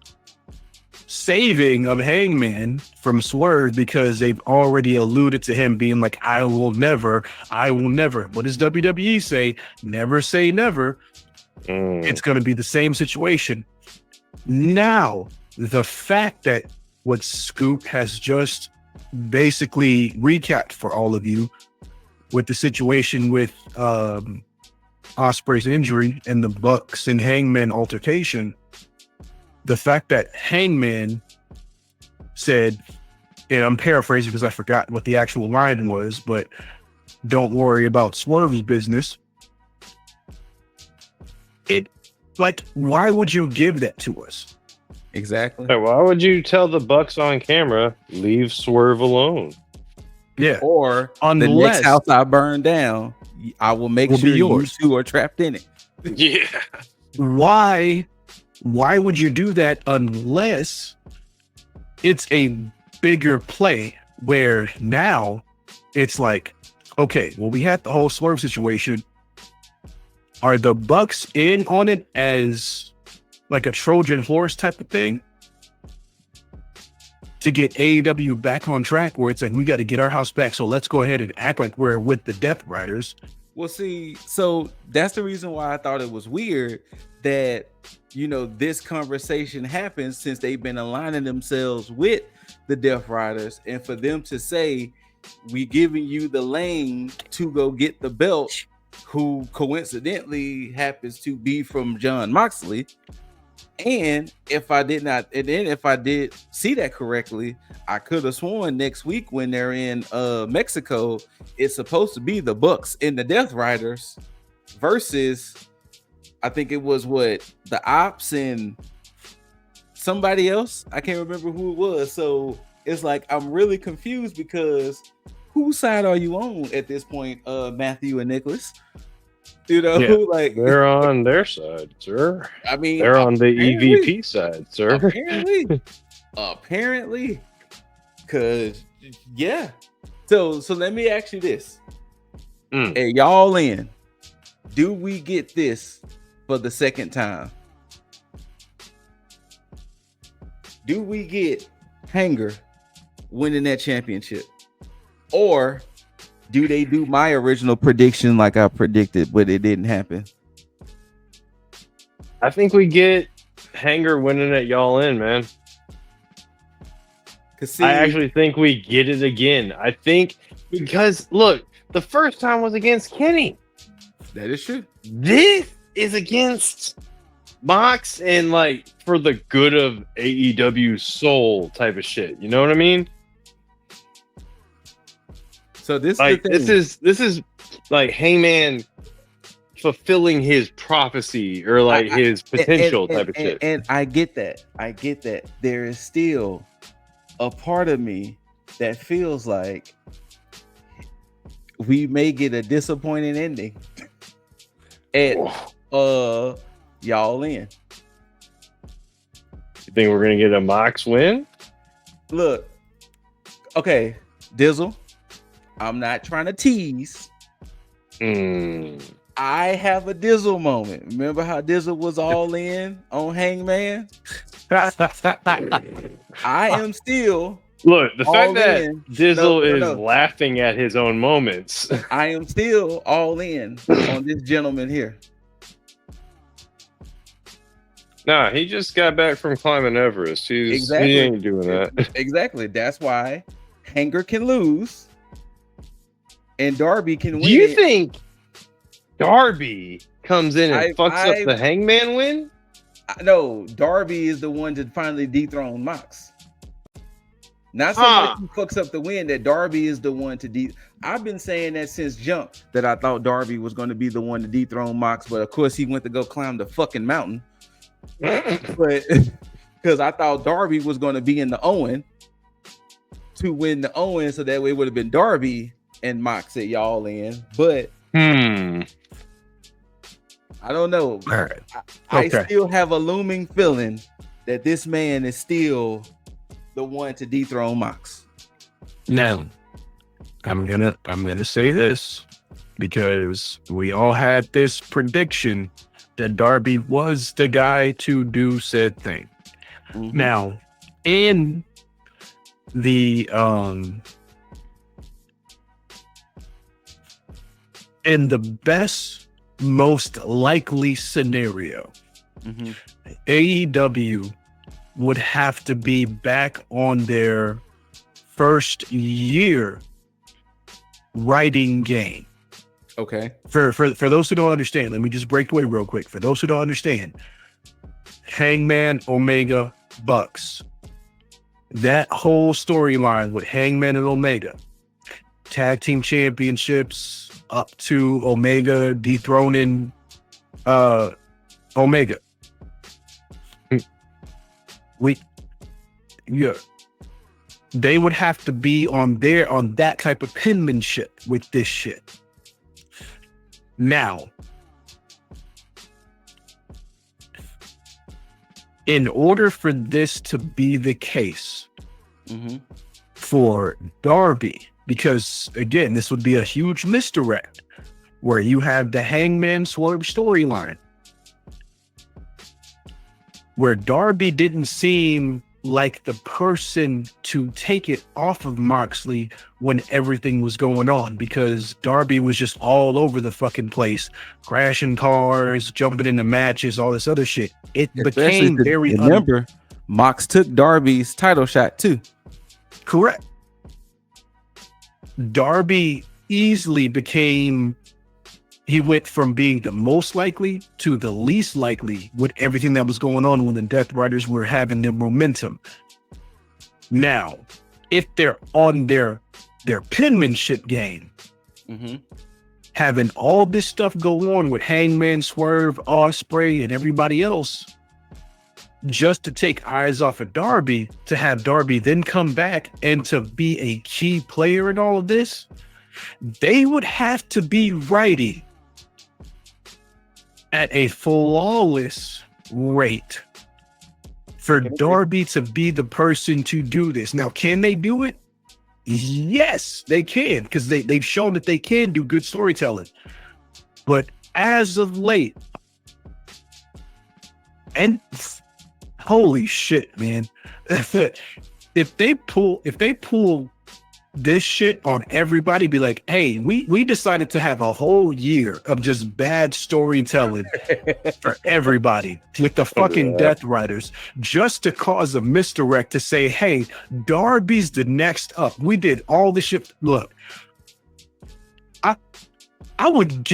saving of Hangman from Swerve, because they've already alluded to him being like, I will never. What does WWE say? Never say never. It's going to be the same situation. Now, the fact that what Scoop has just basically recapped for all of you with the situation with Ospreay's injury and the Bucks and Hangman altercation, the fact that Hangman said, and I'm paraphrasing because I forgot what the actual line was, but don't worry about Swerve's business. Why would you give that to us? Exactly. Hey, why would you tell the Bucks on camera, leave Swerve alone? Yeah. Or the next house I burn down, I will make sure you two are trapped in it. Yeah. Why would you do that unless it's a bigger play where now it's like, okay, well, we had the whole Swerve situation. Are the Bucks in on it as like a Trojan horse type of thing to get AEW back on track, where it's like, we got to get our house back, so let's go ahead and act like we're with the Death Riders? Well, see, so that's the reason why I thought it was weird that, you know, this conversation happens, since they've been aligning themselves with the Death Riders, and for them to say, we giving you the lane to go get the belt, who coincidentally happens to be from Jon Moxley. And if I did see that correctly, I could have sworn next week when they're in Mexico, it's supposed to be the Bucks and the Death Riders versus, I think it was the Ops and somebody else. I can't remember who it was. So it's like, I'm really confused, because whose side are you on at this point, Matthew and Nicholas? You know, like, they're on their side, sir. I mean, they're on the EVP side, sir. Apparently, because yeah. So let me ask you this: Hey, y'all in? Do we get this for the second time? Do we get Hanger winning that championship, or do they do my original prediction like I predicted, but it didn't happen? I think we get Hanger winning at Y'all In, man. I actually think we get it again. I think, because look, the first time was against Kenny. That is true. This is against Mox, and like for the good of AEW soul type of shit. You know what I mean? So this is like Hangman fulfilling his prophecy, or like his potential type of shit. And I get that. There is still a part of me that feels like we may get a disappointing ending at Y'all In. You think we're gonna get a Mox win? Look, okay, Dizzle, I'm not trying to tease. I have a Dizzle moment. Remember how Dizzle was all in on Hangman? I am still. Look, the fact that Dizzle is laughing at his own moments. I am still all in on this gentleman here. Nah, he just got back from climbing Everest. He ain't doing that. Exactly. That's why Hanger can lose and Darby can win. Do you think Darby comes in and fucks up the Hangman win? No, Darby is the one to finally dethrone Mox. Not so much he fucks up the win, that Darby is the one to I've been saying that since jump, that I thought Darby was going to be the one to dethrone Mox, but of course he went to go climb the fucking mountain. because I thought Darby was going to be in the Owen to win the Owen, so that way it would have been Darby and Mox at y'all in. But I don't know. All right. I still have a looming feeling that this man is still the one to dethrone Mox. Now, I'm gonna say this because we all had this prediction that Darby was the guy to do said thing. Mm-hmm. Now, in the best, most likely scenario, AEW would have to be back on their first year writing game. Okay. For those who don't understand, let me just break away real quick. For those who don't understand, Hangman, Omega, Bucks. That whole storyline with Hangman and Omega, tag team championships up to Omega dethroning Omega. They would have to be on that type of penmanship with this shit. Now, in order for this to be the case for Darby, because again, this would be a huge misdirect where you have the Hangman Swerve storyline where Darby didn't seem like the person to take it off of Moxley when everything was going on, because Darby was just all over the fucking place, crashing cars, jumping into matches, all this other shit. It became very remember Mox took Darby's title shot too. Correct. Darby easily became, he went from being the most likely to the least likely with everything that was going on when the Death Riders were having their momentum. Now, if they're on their penmanship game, having all this stuff go on with Hangman, Swerve, Ospreay, and everybody else, just to take eyes off of Darby, to have Darby then come back and to be a key player in all of this, they would have to be writing at a flawless rate for Darby to be the person to do this. Now, can they do it? Yes, they can, because they've shown that they can do good storytelling. But as of late, and holy shit, man, if they pull this shit on everybody, be like, hey, we decided to have a whole year of just bad storytelling for everybody with the fucking Death Riders, just to cause a misdirect to say, hey, Darby's the next up. We did all this shit. Look, I would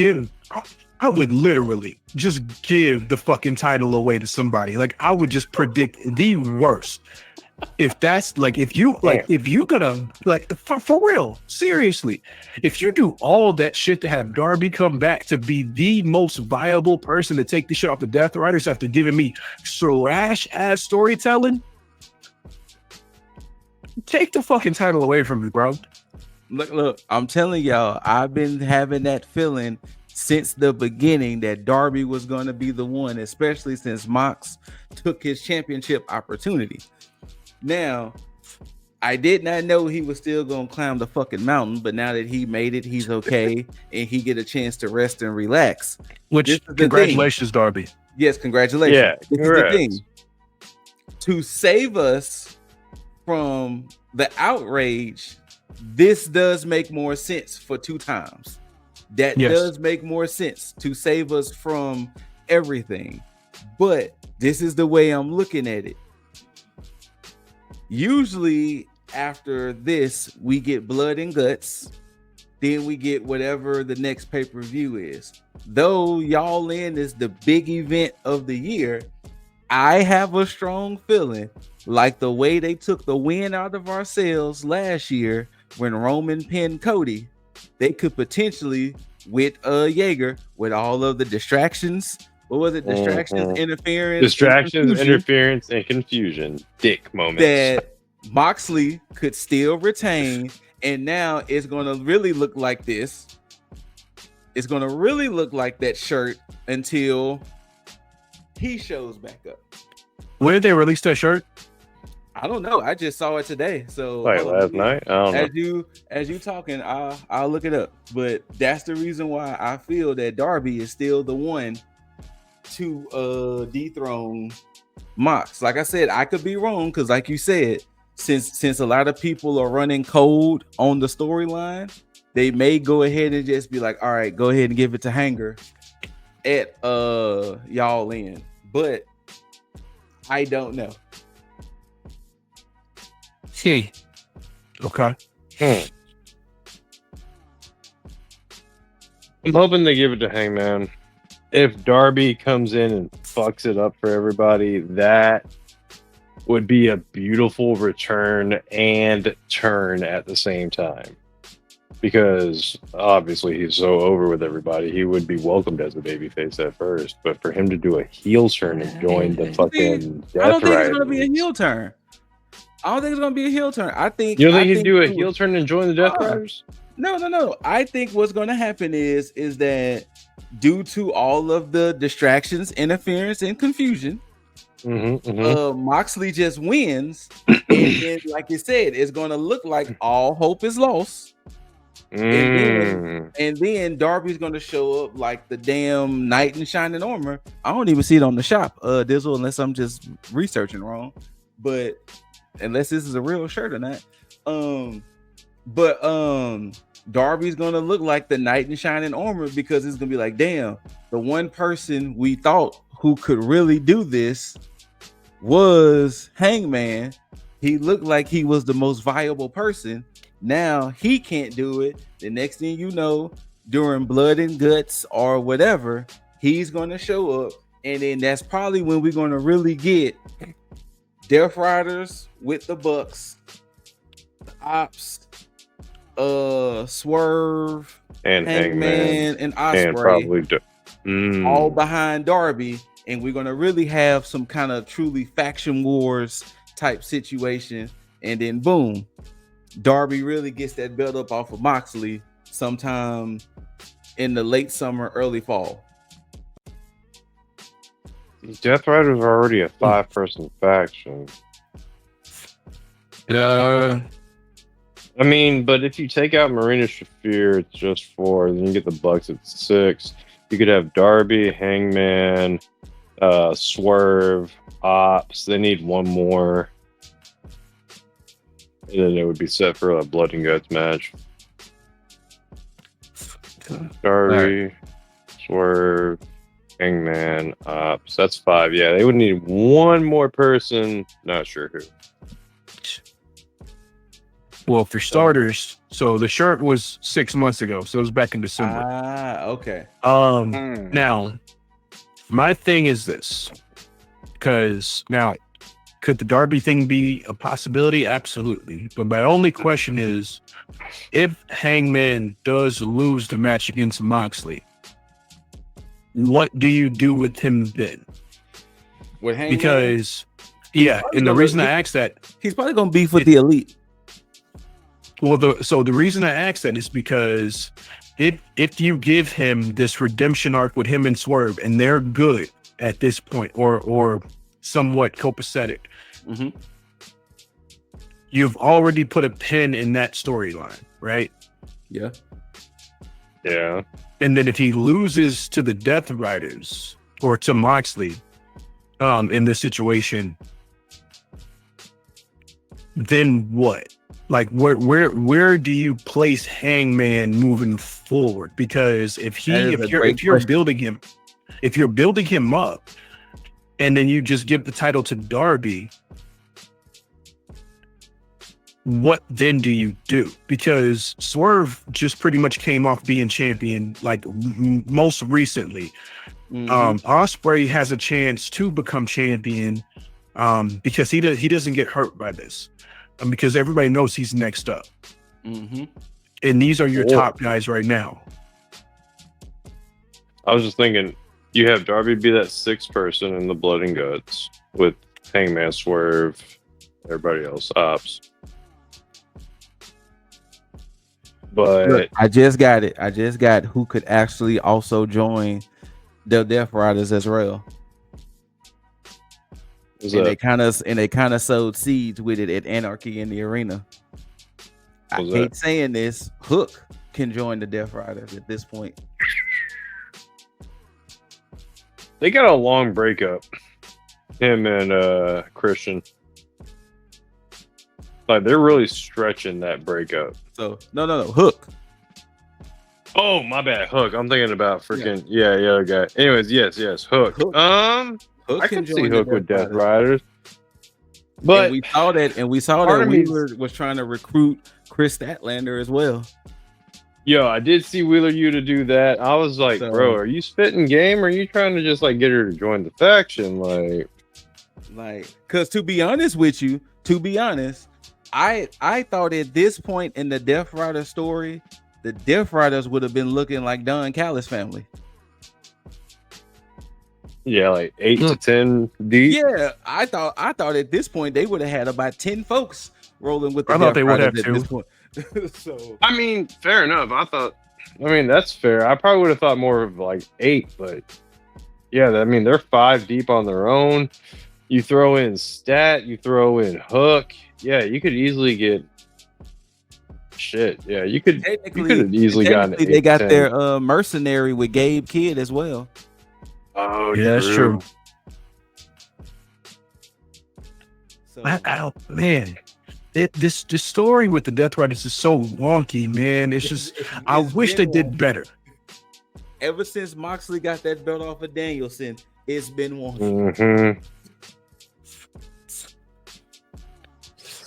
literally just give the fucking title away to somebody. Like, I would just predict the worst. If that's like, if you gonna like for real, seriously, if you do all that shit to have Darby come back to be the most viable person to take the shit off the Death Riders after giving me trash ass storytelling, take the fucking title away from me, bro. Look, I'm telling y'all, I've been having that feeling since the beginning that Darby was going to be the one, especially since Mox took his championship opportunity. Now, I did not know he was still going to climb the fucking mountain, but now that he made it, he's okay, and he get a chance to rest and relax. Which, congratulations, Darby. Yes, congratulations. Yeah, this is the thing. To save us from the outrage, this does make more sense for 2 times. That does make more sense to save us from everything. But this is the way I'm looking at it. Usually after this, we get Blood and Guts. Then we get whatever the next pay-per-view is. Though Y'all In is the big event of the year, I have a strong feeling like the way they took the win out of our sails last year when Roman pinned Cody, they could potentially with Jaeger, with all of the distractions, what was it? Distractions, Mhm. interference, Distractions, and confusion, interference, and confusion. Dick moments. that Moxley could still retain, and now it's going to really look like this. It's going to really look like that shirt until he shows back up. When did they release that shirt? I don't know. I just saw it today. So Like hold on, last night? I don't know. as you talking, I'll look it up. But that's the reason why I feel that Darby is still the one to dethrone Mox. Like I said, I could be wrong because, like you said, since a lot of people are running cold on the storyline, they may go ahead and just be like, all right, go ahead and give it to Hanger at y'all in. But I don't know. Okay. I'm hoping they give it to Hangman. If Darby comes in and fucks it up for everybody, that would be a beautiful return and turn at the same time. Because obviously he's so over with everybody, he would be welcomed as a babyface at first. But for him to do a heel turn and join the fucking Death I don't think it's Riders, gonna be a heel turn. I don't think it's gonna be a heel turn. I think you don't think I he'd do a too- heel turn and join the Death Riders? No. I think what's gonna happen is that due to all of the distractions, interference, and confusion, Moxley just wins, and then, like you said, it's gonna look like all hope is lost. And then Darby's gonna show up like the damn knight in shining armor. I don't even see it on the shop, Dizzle, unless I'm just researching wrong. But unless this is a real shirt or not. But Darby's gonna look like the knight in shining armor because it's gonna be like, damn, the one person we thought who could really do this was Hangman. He looked like he was the most viable person. Now he can't do it. The next thing you know, during Blood and Guts or whatever, he's gonna show up, and then that's probably when we're gonna really get Death Riders with the Bucks, the Ops, Swerve, and Hangman and and Osprey, probably all behind Darby, and we're gonna really have some kind of truly faction wars type situation, and then boom, Darby really gets that belt up off of Moxley sometime in the late summer, early fall. Death Riders are already a 5-person faction. I mean, but if you take out Marina Shafir, it's just 4. Then you get the Bucks at 6. You could have Darby, Hangman, Swerve, Ops. They need one more. And then it would be set for a Blood and Guts match. Darby, Swerve, Hangman, Ops. That's 5. Yeah, they would need one more person. Not sure who. Well, for starters, so the shirt was 6 months ago, so it was back in December. Okay. Now, my thing is this, because now, could the Darby thing be a possibility? Absolutely. But my only question is, if Hangman does lose the match against Moxley, what do you do with him then? With Hangman? Because, yeah, and the reason I ask that, he's probably gonna beef with the Elite. Well, the reason I ask that is because if you give him this redemption arc with him and Swerve, and they're good at this point, or somewhat copacetic, you've already put a pin in that storyline, right? Yeah. Yeah. And then if he loses to the Death Riders or to Moxley, in this situation, then what? Like, where do you place Hangman moving forward? Because if you're building him up, and then you just give the title to Darby, what then do you do? Because Swerve just pretty much came off being champion, like most recently. Osprey has a chance to become champion, because he doesn't get hurt by this. Because everybody knows he's next up. And these are your top guys right now. I was just thinking, You have Darby be that sixth person in the Blood and Guts with Hangman, Swerve, everybody else, Ops. But Look, I just got it. I just got who could actually also join the Death Riders as well. And they kind of sowed seeds with it at Anarchy in the Arena. I hate saying this. Hook can join the Death Riders at this point. They got a long breakup. Him and Christian. Like they're really stretching that breakup. So no, Hook. Oh, my bad, Hook. I'm thinking about freaking okay. Anyways, yes, Hook. Hook I can see Hook with Death Riders. But and we saw that Wheeler was trying to recruit Chris Statlander as well. Yo, I did see Wheeler Yuta do that. I was like, bro, are you spitting game or are you trying to just like get her to join the faction? Like, because to be honest with you, I thought at this point in the Death Rider story, the Death Riders would have been looking like Don Callis family. Yeah, like 8 to 10 deep. Yeah, I thought at this point they would have had about 10 folks rolling with the I Death thought they would Riders have at this too. point. So I mean, fair enough. That's fair. I probably would have thought more of like 8, but yeah, I mean, they're 5 deep on their own. You throw in Stat, you throw in Hook. Yeah, you could easily get shit. Yeah, you could have easily gotten it. They got their mercenary with Gabe Kidd as well. Oh, yeah, that's true. So, man, this story with the Death Riders is so wonky, man. It's just I wish they did better. Ever since Moxley got that belt off of Danielson, it's been wonky. Mm-hmm.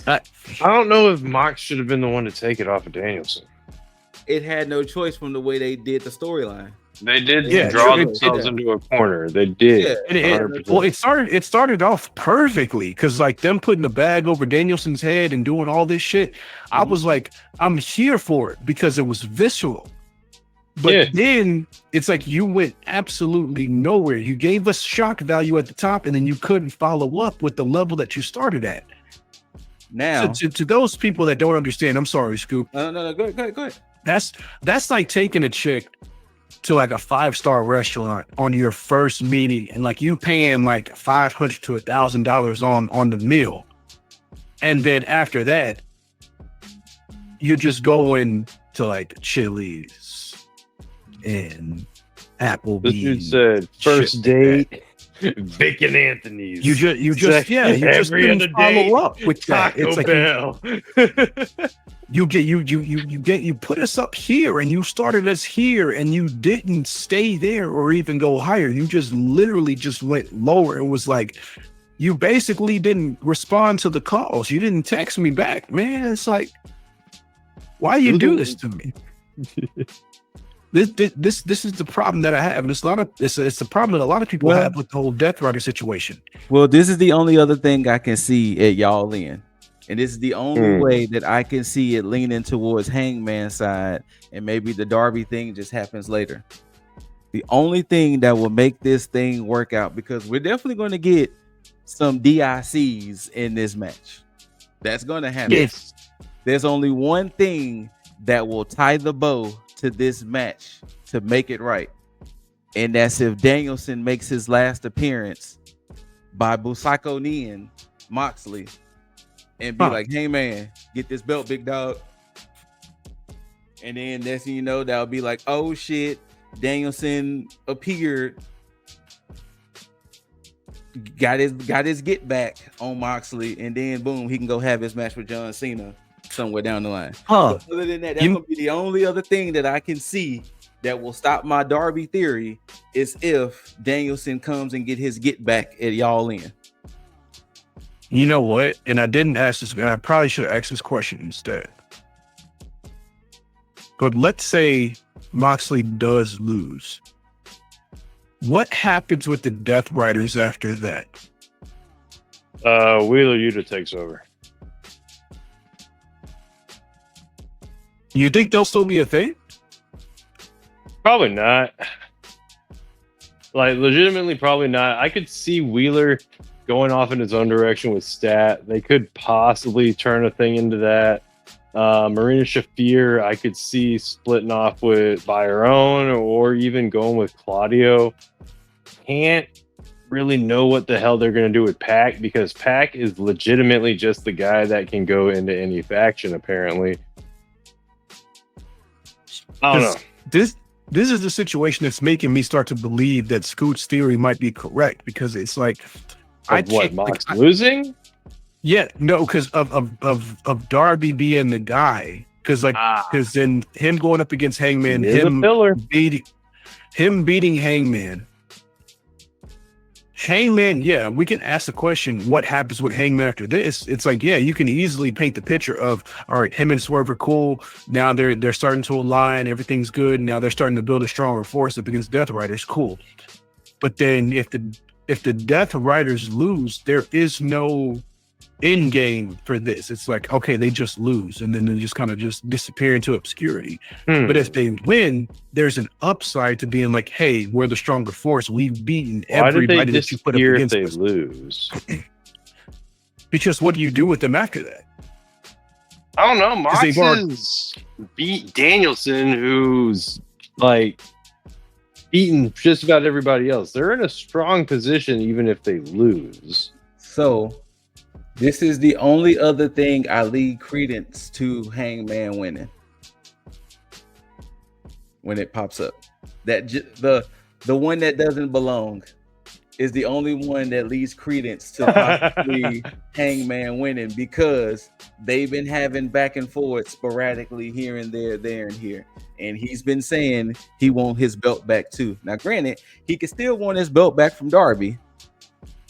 I don't know if Mox should have been the one to take it off of Danielson. It had no choice from the way they did the storyline. They did draw themselves into a corner. They did. It started off perfectly because like them putting the bag over Danielson's head and doing all this shit. I was like, I'm here for it because it was visceral. But then it's like you went absolutely nowhere. You gave us shock value at the top, and then you couldn't follow up with the level that you started at. Now, to those people that don't understand, I'm sorry, Scoop. No, go ahead. That's like taking a chick to like a 5-star restaurant on your first meeting, and like you paying like $500 to $1,000 on the meal, and then after that, you just go in to like Chili's and Applebee's. This dude said first date. Vic and Anthony's. You just didn't follow up with that. It's like Bell. you put us up here and you started us here and you didn't stay there or even go higher. You just literally just went lower. It was like you basically didn't respond to the calls. You didn't text me back, man. It's like, why you do this to me? This is the problem that I have, and it's the problem that a lot of people have with the whole Death Rider situation. Well, this is the only other thing I can see at y'all in, and this is the only way that I can see it leaning towards Hangman's side, and maybe the Darby thing just happens later. The only thing that will make this thing work out, because we're definitely going to get some DICs in this match. That's going to happen. Yes. There's only one thing that will tie the bow to this match to make it right, and that's if Danielson makes his last appearance by Busaiku Nin Moxley and be like, hey man, get this belt, big dog. And then next thing you know, that'll be like, oh shit, Danielson appeared, got his get back on Moxley, and then boom, he can go have his match with John Cena somewhere down the line. But other than that, that's gonna be the only other thing that I can see that will stop my Darby theory is if Danielson comes and get his get back at y'all in. You know what? And I didn't ask this, and I probably should have asked this question instead. But let's say Moxley does lose. What happens with the Death Riders after that? Wheeler Yuta takes over. You think they'll still be a thing? Probably not. Like, legitimately, probably not. I could see Wheeler going off in his own direction with Stat. They could possibly turn a thing into that. Marina Shafir, I could see splitting off by her own, or even going with Claudio. Can't really know what the hell they're going to do with Pac, because Pac is legitimately just the guy that can go into any faction, apparently. I don't know. This is the situation that's making me start to believe that Scoot's theory might be correct, because it's like, Mox losing? Yeah, no, because of Darby being the guy, because then him going up against Hangman, him beating Hangman. Yeah, we can ask the question, what happens with Hangman after this? It's like, yeah, you can easily paint the picture of, all right, him and Swerve are cool. Now they're starting to align, everything's good. Now they're starting to build a stronger force up against Death Riders. Cool. But then if the Death Riders lose, there is no end game for this. It's like, okay, they just lose, and then they just kind of just disappear into obscurity. But if they win, there's an upside to being like, hey, we're the stronger force. We've beaten everybody that you put up against us. If they lose? Because what do you do with them after that? I don't know. Mox's beat Danielson, who's like beaten just about everybody else. They're in a strong position even if they lose. So this is the only other thing I lead credence to Hangman winning when it pops up. That the one that doesn't belong is the only one that leads credence to possibly Hangman winning, because they've been having back and forth sporadically here and there and here. And he's been saying he wants his belt back too. Now, granted, he can still want his belt back from Darby,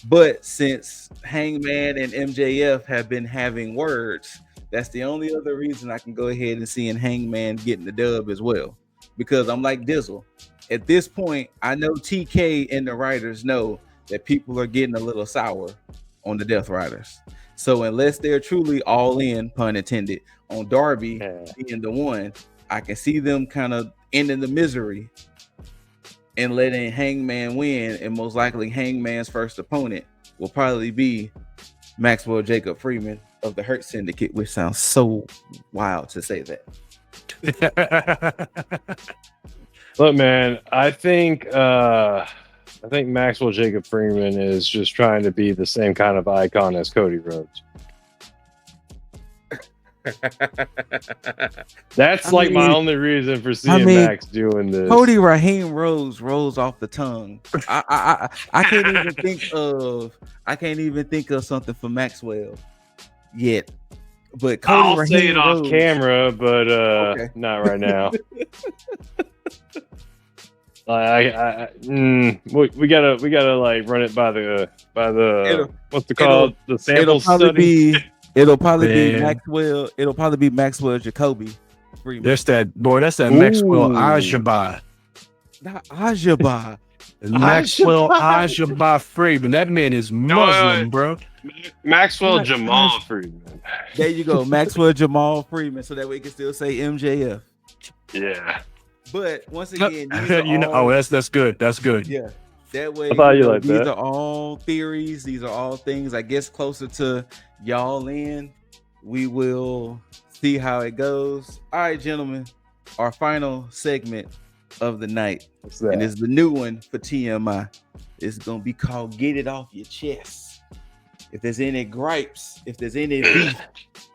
but since Hangman and MJF have been having words, that's the only other reason I can go ahead and see Hangman getting the dub as well. Because I'm like Dizzle. At this point, I know TK and the writers know that people are getting a little sour on the Death Riders. So unless they're truly all in, pun intended, on Darby being the one, I can see them kind of ending the misery and letting Hangman win. And most likely Hangman's first opponent will probably be Maxwell Jacob Freeman of the Hurt Syndicate, which sounds so wild to say that. Look, man, I think Maxwell Jacob Freeman is just trying to be the same kind of icon as Cody Rhodes. That's my only reason for seeing Max doing this. Cody Raheem Rhodes rolls off the tongue. I can't even think of something for Maxwell yet. But Cody I'll Raheem say it Rhodes, off camera, but okay. Not right now. We gotta like run it by the what's it called, the sample study. It'll probably be Maxwell. It'll probably be Maxwell Jacoby Freeman. That's that Maxwell Ajaba. Not Ajaba. Maxwell Ajaba Freeman. That man is Muslim, bro. Maxwell Jamal Freeman. There you go, Maxwell Jamal Freeman. So that we can still say MJF. Yeah. But once again, that's good. That's good. Yeah. That way, these are all theories. These are all things, I guess, closer to y'all in. We will see how it goes. All right, gentlemen. Our final segment of the night. And it's the new one for TMI. It's going to be called Get It Off Your Chest. If there's any gripes, if there's any beef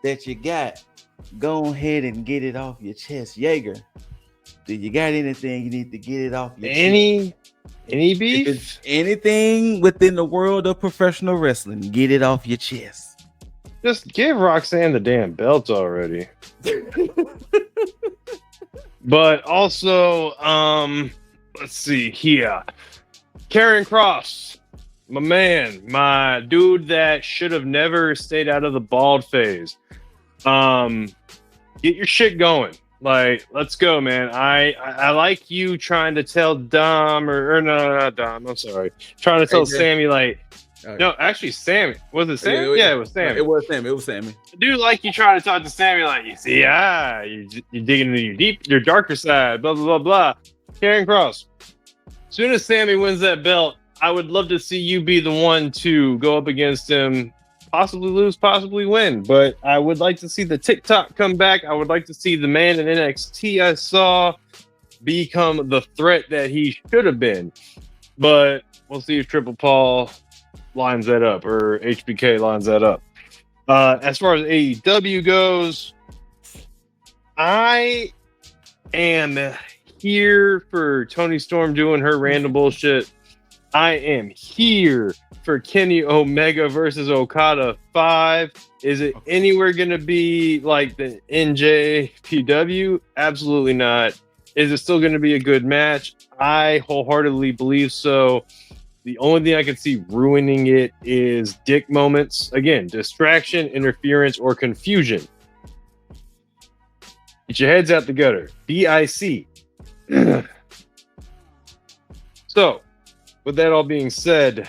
that you got, go ahead and get it off your chest. Jaeger, do you got anything you need to get it off your chest? Any beef? Anything within the world of professional wrestling, get it off your chest. Just give Roxanne the damn belt already. But also, let's see here. Karrion Kross, my man, my dude that should have never stayed out of the bald phase. Get your shit going. Like, let's go, man. I like you trying to tell Dom or no, not Dom. I'm sorry. Trying to tell Sammy, like, no, actually, Sammy. Was it Sammy? Yeah, it was Sammy. It was Sammy. Dude, like, you trying to talk to Sammy, like, you see, you're digging into your darker side, blah, blah, blah, blah. Karrion Kross, soon as Sammy wins that belt, I would love to see you be the one to go up against him, possibly lose, possibly win. But I would like to see the TikTok come back. I would like to see the man in NXT I saw become the threat that he should have been. But we'll see if Triple Paul lines that up or HBK lines that up. As far as AEW goes, I am here for Tony Storm doing her random bullshit. I am here for Kenny Omega versus Okada 5. Is it anywhere going to be like the NJPW? Absolutely not. Is it still going to be a good match? I wholeheartedly believe so. The only thing I can see ruining it is dick moments. Again, distraction, interference, or confusion. Get your heads out the gutter. DIC. So, with that all being said,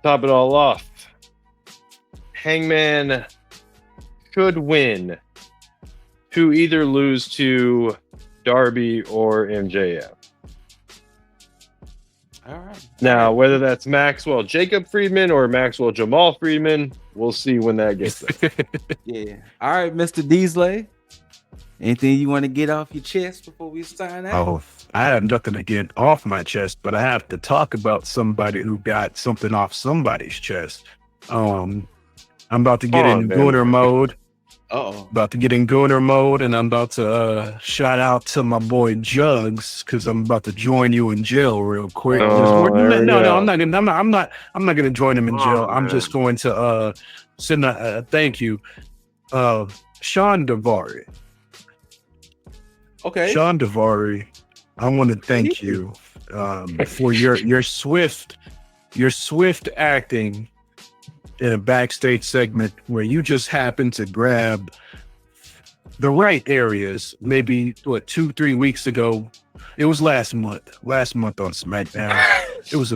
top it all off. Hangman should win to either lose to Darby or MJF. All right. Now, whether that's Maxwell Jacob Friedman or Maxwell Jamal Friedman, we'll see when that gets there. Yeah. All right, Mr. Deasley. Anything you want to get off your chest before we sign out? Oh, I have nothing to get off my chest, but I have to talk about somebody who got something off somebody's chest. I'm about to get in Gunther mode. About to get in Gunther mode, and I'm about to shout out to my boy Juggs because I'm about to join you in jail real quick. No, I'm not gonna join him in jail. I'm just going to send a thank you. Sean Davari. Okay. Sean Davari, I want to thank you for your swift acting in a backstage segment where you just happened to grab the right areas. Maybe 2-3 weeks ago, it was last month on SmackDown. It was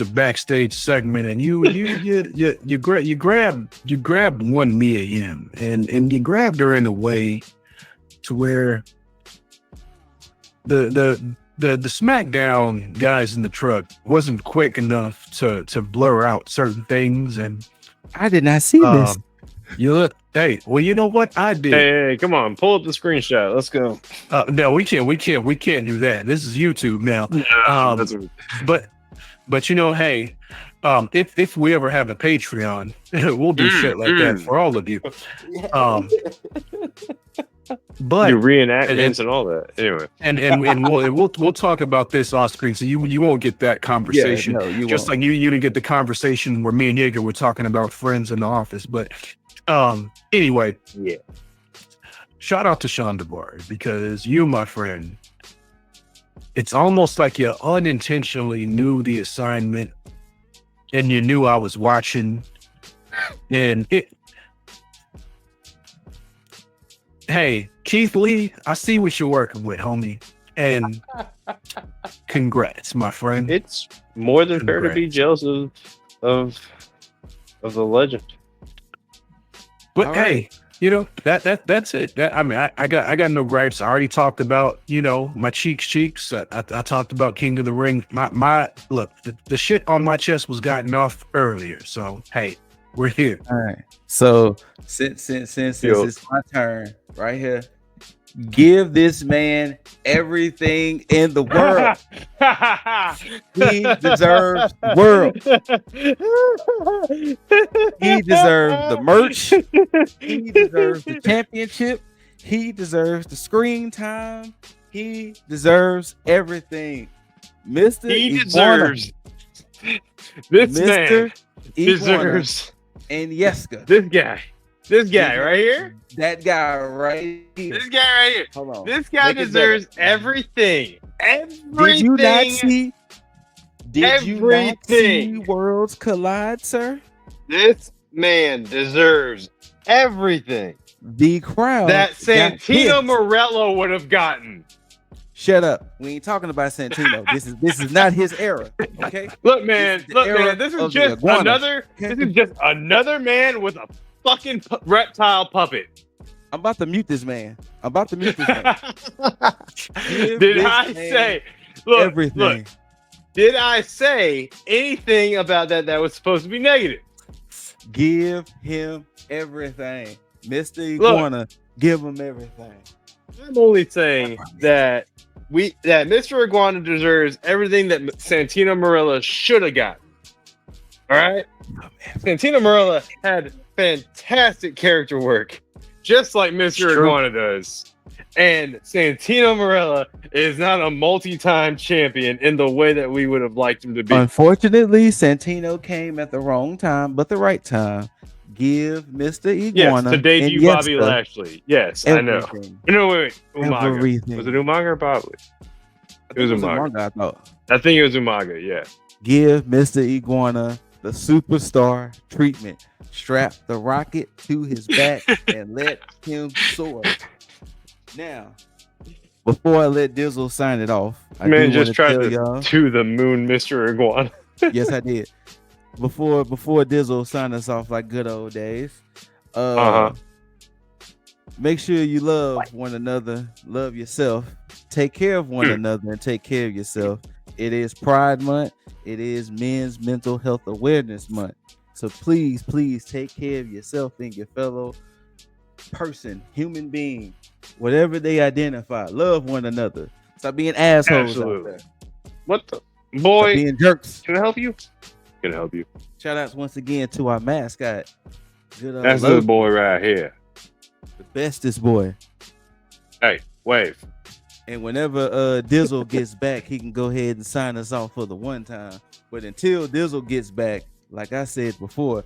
a backstage segment, and you grabbed one Mia Yim, and you grabbed her in a way to where the SmackDown guys in the truck wasn't quick enough to blur out certain things, and I did not see this. You look, hey, well, you know what I did? Hey, come on, pull up the screenshot. Let's go. No, we can't do that. This is YouTube now. But you know, hey, if we ever have a Patreon, we'll do shit like that for all of you. But you reenactments and all that. Anyway, and we'll talk about this off screen, so you won't get that conversation. Yeah, no, you just won't. Like you didn't get the conversation where me and Yeager were talking about friends in the office. But anyway, yeah. Shout out to Sean Davari, because you, my friend, it's almost like you unintentionally knew the assignment, and you knew I was watching, and it. Hey, Keith Lee, I see what you're working with, homie. And congrats, my friend. It's more than fair to be jealous of the legend. But all hey, right. You know, that's it. I got no gripes. I already talked about, my cheeks. I talked about King of the Ring. My look, the shit on my chest was gotten off earlier. So hey, we're here. All right. So since it's my turn right here, give this man everything in the world. He deserves the world. He deserves the merch. He deserves the championship. He deserves the screen time. He deserves everying. Mr. He deserves. This man deserves. And Yeska. This guy right here. That guy right here. This guy right here. Hold on. This guy deserves everything. Did you not see? Did you not see worlds collide, sir? This man deserves everything. The crowd that Santino Morello would have gotten. Shut up. We ain't talking about Santino. This is not his era. Okay. Look, man. This is just another. Okay? This is just another man with a fucking reptile puppet. I'm about to mute this man. Did I say everything. Look, did I say anything about that was supposed to be negative? Give him everything. Mr. Iguana, give him everything. I'm only saying that Mr. Iguana deserves everything that Santino Marella should have gotten. All right? Santino Marella had fantastic character work, just like Mr. Iguana does. And Santino Marella is not a multi-time champion in the way that we would have liked him to be. Unfortunately, Santino came at the wrong time, but the right time. Give Mr. Iguana to debut Bobby Lashley. Yes, everything. I know. No, wait. Umaga. Everything. Was it Umaga or Bobby? It was Umaga. I thought. I think it was Umaga, yeah. Give Mr. Iguana the superstar treatment. Strap the rocket to his back and let him soar. Now, before I let Dizzle sign it off, I just tried to the moon, Mr. Iguana. Yes, I did. Before Dizzle sign us off like good old days, make sure you love one another, love yourself, take care of one another, and take care of yourself. It is Pride Month. It is Men's Mental Health Awareness Month. So please take care of yourself and your fellow person, human being, whatever they identify. Love one another. Stop being assholes out there. What the boy? Stop being jerks. Can I help you? Can I help you? Shout outs once again to our mascot. Good That's the boy right here. The bestest boy. Hey, wave. And whenever Dizzle gets back, he can go ahead and sign us off for the one time. But until Dizzle gets back, like I said before,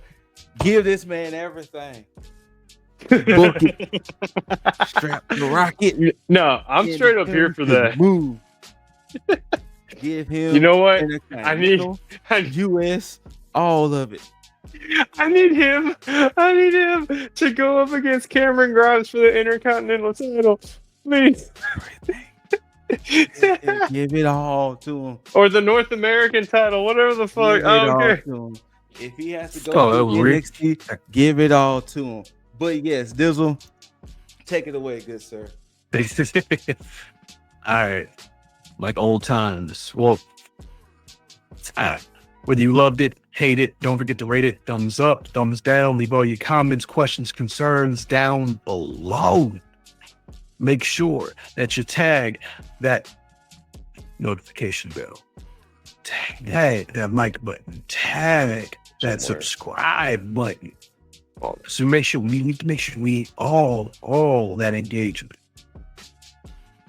give this man everything. Book it. Strap the rocket. No, I'm straight up here for that. Move. Give him. You know what? I need US, all of it. I need him to go up against Cameron Grimes for the Intercontinental title. Please. Give it all to him. Or the North American title, whatever the fuck. Okay. If he has to go to NXT, give it all to him. But yes, Dizzle, take it away, good sir. All right. Like old times. Well, whether you loved it, hate it, don't forget to rate it. Thumbs up, thumbs down. Leave all your comments, questions, concerns down below. Make sure that you tag that notification bell. Tag that like button. Tag that subscribe button. So make sure we need to make sure we all that engagement.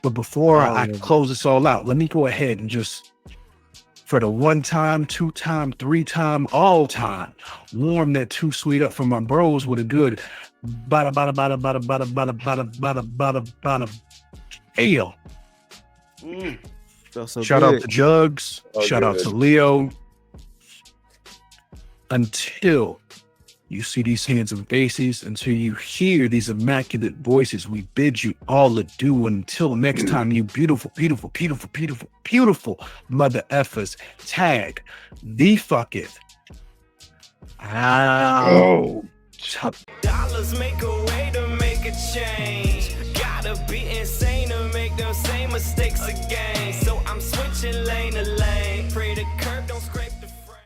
But before I close this all out, let me go ahead and just, for the 1 time, 2 time, 3 time, all time, warm that too sweet up for my bros with a good bada ale. Shout out to Juggs. Shout out to Leo. Until you see these hands and faces, until you hear these immaculate voices, we bid you all adieu. Until next time, you beautiful, beautiful, beautiful, beautiful, beautiful mother effers. Tag the fuck it. Dollars make a way to make a change. Gotta be insane to make them same mistakes again. So I'm switching lanes.